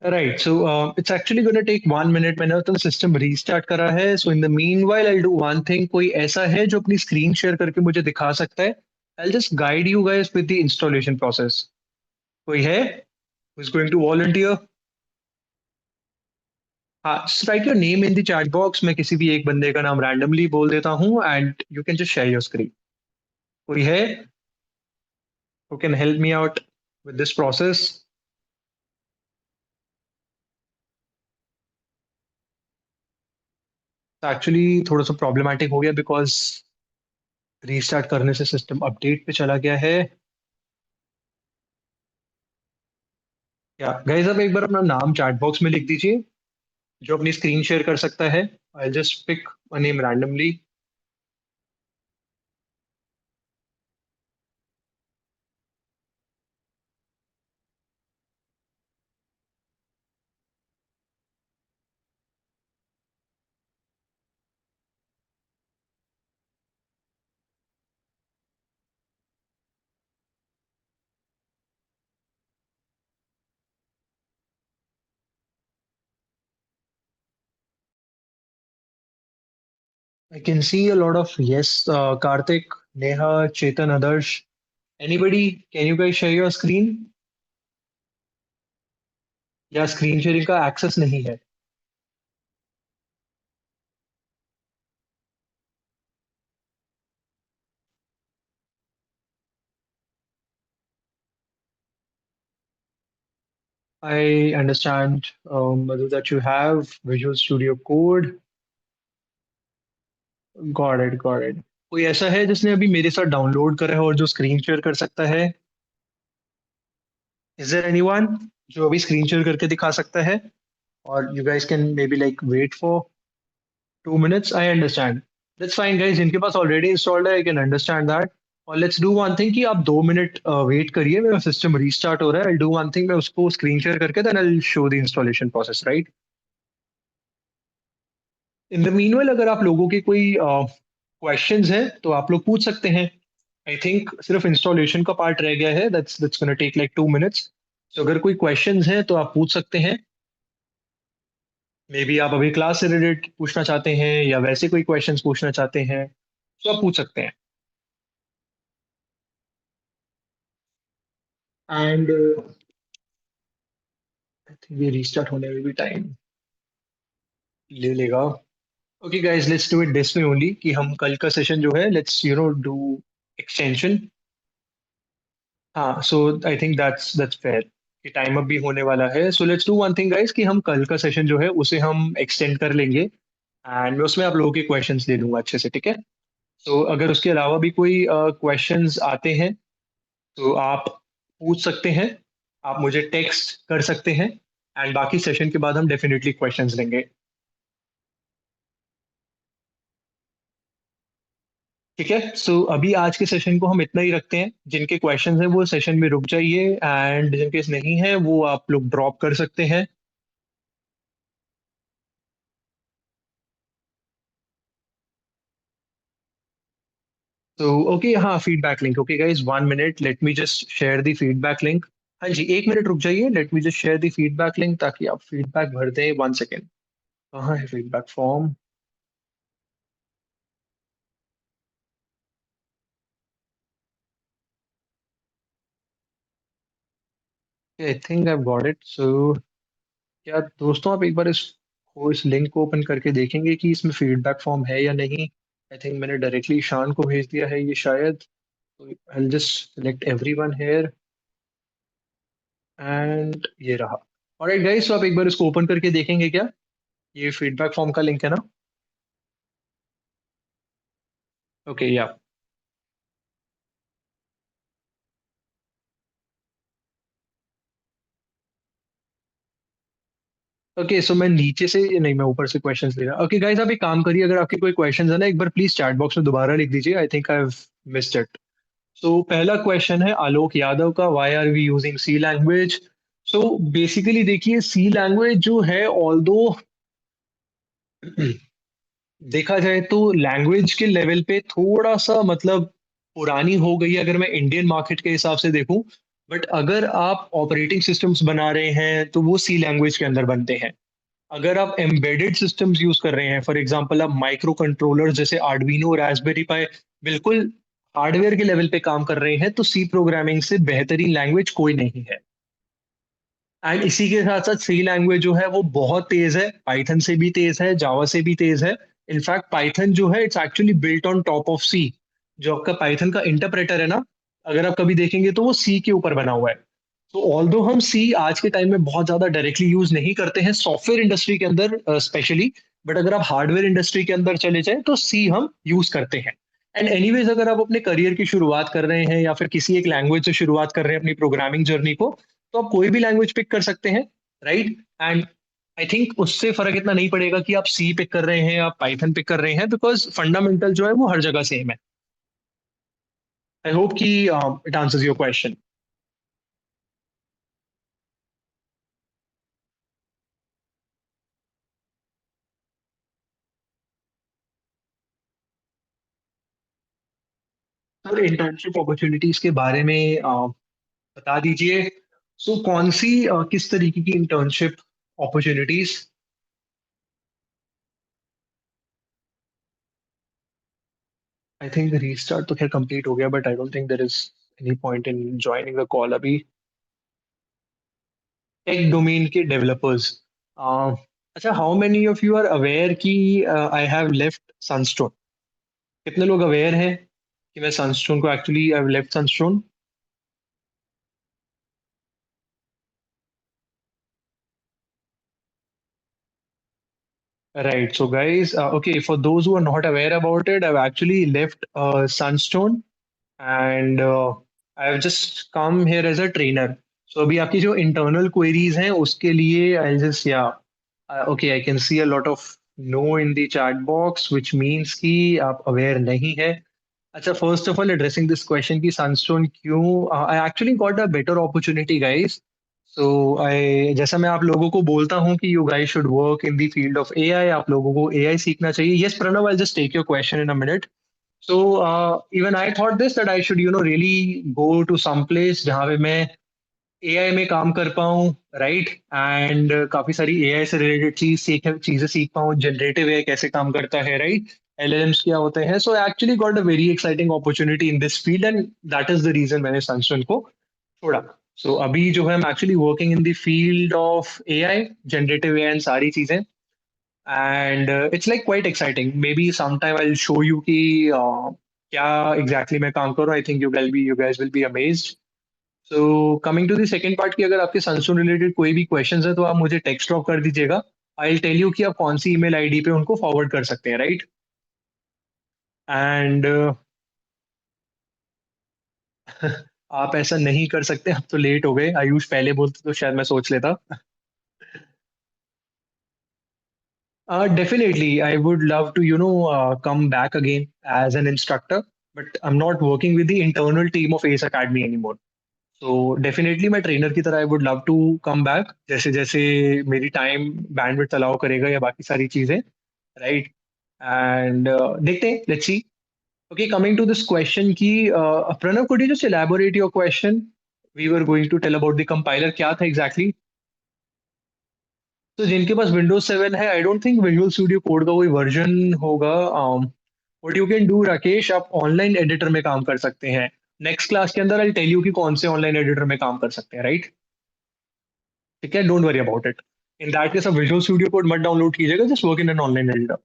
Right, so it's actually gonna take 1 minute. मैंने तो सिस्टम रीस्टार्ट करा है। So in the meanwhile I do one thing. कोई ऐसा है जो अपनी स्क्रीन शेयर करके मुझे दिखा सकता है? I just guide you guys with the installation process. कोई है who is going to volunteer? हाँ, write your name in the chat box. मैं किसी भी एक बंदे का नाम रैंडमली बोल देता हूँ and you can just share your screen. कोई है who can help me out with this process? Actually थोड़ा सा प्रॉब्लमेटिक हो गया बिकॉज रीस्टार्ट करने से सिस्टम अपडेट पे चला गया है। क्या गाइस, आप एक बार अपना नाम चैट बॉक्स में लिख दीजिए जो अपनी स्क्रीन शेयर कर सकता है। I just pick a name randomly. I can see a lot of yes. Kartik, Neha, Chetan, Adarsh, anybody, can you guys share your screen? या स्क्रीन शेयरिंग का एक्सेस नहीं है? I understand, Madhu, that you have Visual Studio Code. Got it, got it. कोई ऐसा है जिसने अभी मेरे साथ डाउनलोड करा है और जो स्क्रीन शेयर कर सकता है? इज देयर एनीवन जो अभी स्क्रीन शेयर करके दिखा सकता है? और you guys can maybe like wait for 2 minutes। I understand. That's fine guys, जिनके पास ऑलरेडी इंस्टॉल्ड है आई कैन अंडरस्टैंड दैट। और लेट्स डू वन थिंग कि आप 2 मिनट वेट करिए। मेरा सिस्टम रीस्टार्ट हो रहा है। आई डू वन थिंग, मैं उसको स्क्रीन शेयर करके then I show the installation process, right? In the meanwhile अगर आप लोगों के कोई क्वेश्चंस हैं तो आप लोग पूछ सकते हैं। आई थिंक सिर्फ इंस्टॉलेशन का पार्ट रह गया है, that's gonna take like 2 minutes. तो अगर कोई क्वेश्चंस हैं तो आप पूछ सकते हैं। मे बी आप अभी क्लास से रिलेटेड पूछना चाहते हैं या वैसे कोई क्वेश्चंस पूछना चाहते हैं, तो आप पूछ सकते हैं। एंड आई थिंक ये रीस्टार्ट होने में भी टाइम ले लेगा। Okay guys, let's do it this way only कि हम कल का सेशन जो है लेट्स डू एक्सटेंशन। हाँ, सो आई थिंक दैट्स फेयर कि टाइम अप भी होने वाला है। So let's do one thing guys कि हम कल का सेशन जो है उसे हम एक्सटेंड कर लेंगे, एंड मैं उसमें आप लोगों के क्वेश्चंस ले लूंगा अच्छे से, ठीक है। तो अगर उसके अलावा भी कोई क्वेश्चंस आते हैं तो आप पूछ सकते हैं, आप मुझे टेक्स्ट कर सकते हैं, एंड बाकी सेशन के बाद हम डेफिनेटली क्वेश्चंस लेंगे। ठीक है, सो अभी आज के सेशन को हम इतना ही रखते हैं। जिनके क्वेश्चंस हैं वो सेशन में रुक जाइए, एंड जिनके नहीं है वो आप लोग ड्रॉप कर सकते हैं। तो ओके, हाँ, feedback link. Okay guys, 1 minute, let me just share the feedback link. हाँ जी, 1 मिनट रुक जाइए, let me just share the feedback link ताकि आप फीडबैक भर दें। 1 सेकेंड। कहाँ है feedback form? I think I got it. So क्या दोस्तों, आप एक बार इस लिंक को ओपन करके देखेंगे कि इसमें फीडबैक फॉर्म है या नहीं? आई थिंक मैंने डायरेक्टली ईशान को भेज दिया है ये शायद। I just select everyone hair, and ये रहा। ऑलराइट गाइस, तो आप एक बार इसको ओपन करके देखेंगे क्या? ये फीडबैक फॉर्म का लिंक है ना? ओके, या ओके। सो मैं नीचे से नहीं, मैं ऊपर से क्वेश्चंस ले रहा। ओके गाइस, आप एक काम करिए, अगर आपके कोई क्वेश्चंस है ना, एक बार प्लीज चैट बॉक्स में दोबारा लिख दीजिए। I think I have missed it. So पहला क्वेश्चन है आलोक यादव का, why are we using C language? So basically देखिए, सी लैंग्वेज जो है, ऑल्दो देखा जाए तो लैंग्वेज के लेवल पे थोड़ा सा मतलब पुरानी हो गई है अगर मैं इंडियन मार्केट के हिसाब से देखूं। बट अगर आप ऑपरेटिंग सिस्टम्स बना रहे हैं तो वो सी लैंग्वेज के अंदर बनते हैं। अगर आप एम्बेडेड सिस्टम्स यूज कर रहे हैं, फॉर एग्जांपल आप माइक्रो कंट्रोलर जैसे आर्डुइनो, रास्पबेरी पाई, बिल्कुल हार्डवेयर के लेवल पे काम कर रहे हैं, तो सी प्रोग्रामिंग से बेहतरीन लैंग्वेज कोई नहीं है। एंड इसी के साथ साथ सी लैंग्वेज जो है वो बहुत तेज है, पाइथन से भी तेज है, जावा से भी तेज है। इनफैक्ट पाइथन जो है it's actually built on top of C. जो आपका पाइथन का इंटरप्रेटर है ना, अगर आप कभी देखेंगे तो वो सी के ऊपर बना हुआ है। तो ऑल्दो हम सी आज के टाइम में बहुत ज्यादा डायरेक्टली यूज नहीं करते हैं सॉफ्टवेयर इंडस्ट्री के अंदर स्पेशली, बट अगर आप हार्डवेयर इंडस्ट्री के अंदर चले जाएं तो सी हम यूज करते हैं। एंड एनीवेज, अगर आप अपने करियर की शुरुआत कर रहे हैं या फिर किसी एक लैंग्वेज से शुरुआत कर रहे हैं अपनी प्रोग्रामिंग जर्नी को, तो आप कोई भी लैंग्वेज पिक कर सकते हैं, राइट। एंड आई थिंक उससे फर्क इतना नहीं पड़ेगा कि आप सी पिक कर रहे हैं या पाइथन पिक कर रहे हैं, बिकॉज फंडामेंटल जो है वो हर जगह सेम है। आई होप कि it answers your question. Sir, internship opportunities के बारे में बता दीजिए। सो कौन सी किस तरीके की internship opportunities? I think restart तो खैर कंप्लीट हो गया, but I don't think there is any point in joining the call अभी। टेक डोमेन के डेवलपर्स, अच्छा, how many of you are aware कि आई हैव लेफ्ट सनस्टोन? कितने लोग अवेयर हैं कि मैं सनस्टोन को actually I have left Sunstone? Right. So, guys, okay, for those who are not aware about it, I've actually left Sunstone, and I've just come here as a trainer. So, अभी आपकी जो internal queries हैं उसके लिए I'll just, yeah, okay, I can see a lot of no in the chat box, which means कि आप aware नहीं है। अच्छा, first of all, addressing this question कि Sunstone क्यों, I actually got a better opportunity, guys. सो आई जैसा मैं आप लोगों को बोलता हूँ कि you guys should work in the field of AI, आप लोगों को एआई सीखना चाहिए। Yes Pranav, I just take your question in a minute. So even I thought this that I should really go to some place जहाँ पे मैं AI में काम कर पाऊँ, राइट, एंड काफी सारी एआई से रिलेटेड चीजें सीख पाऊँ। जनरेटिव एआई कैसे काम करता है, राइट, एलएलएम्स क्या होते हैं। So actually got a very exciting opportunity in this field, and that is the reason मैंने सनस्ट्रन को छोड़ा। सो अभी जो है I'm actually working in the field of AI, generative AI and सारी चीजें, and it's like quite exciting. Maybe some time I will show you कि क्या एग्जैक्टली मैं काम कर रहा हूँ। I think you guys will be amazed. So coming to the second part की अगर आपके संसून रिलेटेड कोई भी क्वेश्चंस है तो आप मुझे टेक्स्ट ड्रॉप कर दीजिएगा। आई विल टेल यू कि आप कौन सी ईमेल आईडी पे उनको फॉरवर्ड कर सकते हैं, राइट। एंड आप ऐसा नहीं कर सकते, अब तो लेट हो गए। आयुष पहले बोलते तो शायद मैं सोच लेता। Definitely, I would love to, come back again as an instructor, but I'm not working with the internal team of Ace Academy anymore. So definitely मैं ट्रेनर की तरह I would love to come back, जैसे जैसे मेरी time bandwidth allow करेगा या बाकी सारी चीजें, राइट। एंड देखते हैं, let's see. Okay, coming to this question की Pranav, could you just elaborate your question? We were going to tell about the compiler, क्या था एग्जैक्टली? तो जिनके पास विंडोज 7 है, I don't think visual studio code का कोई वर्जन होगा। What you can do Rakesh, आप ऑनलाइन एडिटर में काम कर सकते हैं। नेक्स्ट क्लास के अंदर आई टेल यू कि कौन से ऑनलाइन एडिटर में काम कर सकते हैं, राइट। ठीक है, don't worry about it. In that case आप विजुअल स्टूडियो कोड मत डाउनलोड कीजिएगा, just work in an online editor.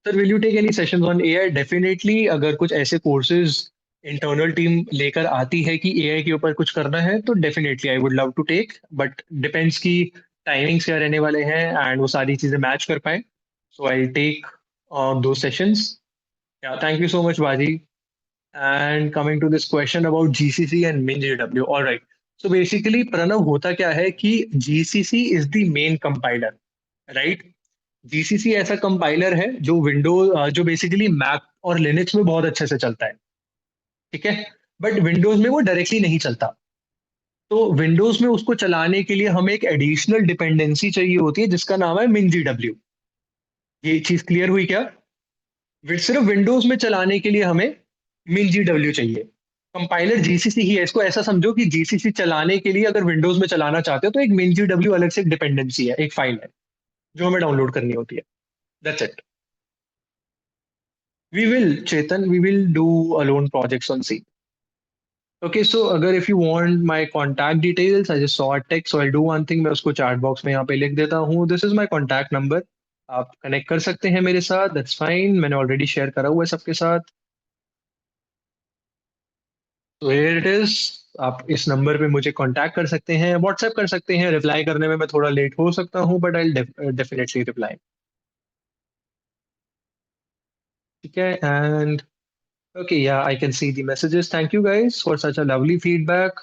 Sir, will you take any sessions on AI? Definitely, अगर कुछ ऐसे कोर्सेज इंटरनल टीम लेकर आती है कि एआई के ऊपर कुछ करना है, तो definitely I would love to take, but depends की टाइमिंग्स क्या रहने वाले हैं एंड वो सारी चीजें मैच कर पाए। सो आई टेक दो सेशंस। या थैंक यू सो मच बाजी। And coming to this question about GCC and मिन जेडब्ल्यू, ऑलराइट। सो बेसिकली प्रणव, होता क्या है कि GCC is the main compiler, right. GCC ऐसा कंपाइलर है जो जो बेसिकली मैक और लिनक्स में बहुत अच्छे से चलता है, ठीक है, बट विंडोज में वो डायरेक्टली नहीं चलता। तो विंडोज में उसको चलाने के लिए हमें एक एडिशनल डिपेंडेंसी चाहिए होती है जिसका नाम है मिन। ये चीज क्लियर हुई क्या? सिर्फ विंडोज में चलाने के लिए हमें मिन चाहिए। कंपाइलर जीसीसी ही है, इसको ऐसा समझो कि जीसीसी चलाने के लिए अगर विंडोज में चलाना चाहते हो तो एक मिन अलग से एक डिपेंडेंसी है, एक फाइल है जो हमें डाउनलोड करनी होती है। That's it. We will, Chetan, we will do alone projects on C. Okay, so अगर if you want my contact details, I just saw a text, so I'll do one thing, मैं उसको chat box में यहाँ पे लिख देता हूँ। This is my contact number. आप कनेक्ट कर सकते हैं मेरे साथ, that's fine, मैंने ऑलरेडी शेयर करा हुआ है सबके साथ। तो here it is। आप इस नंबर पे मुझे कांटेक्ट कर सकते हैं, व्हाट्सएप कर सकते हैं। रिप्लाई करने में मैं थोड़ा लेट हो सकता हूँ, बट आई डेफिनेटली रिप्लाई। ठीक है, and okay, yeah, I can see the messages. Thank you guys for such a lovely feedback.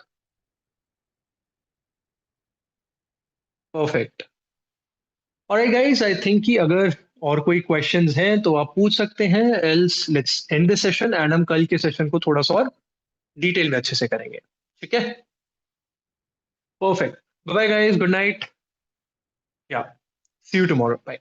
Perfect. Alright guys, I think कि अगर और कोई questions हैं तो आप पूछ सकते हैं, else let's end this session and हम कल के सेशन को थोड़ा सा और डिटेल में अच्छे से करेंगे। ठीक है? Perfect. Bye bye guys, good night. Yeah, see you tomorrow. Bye.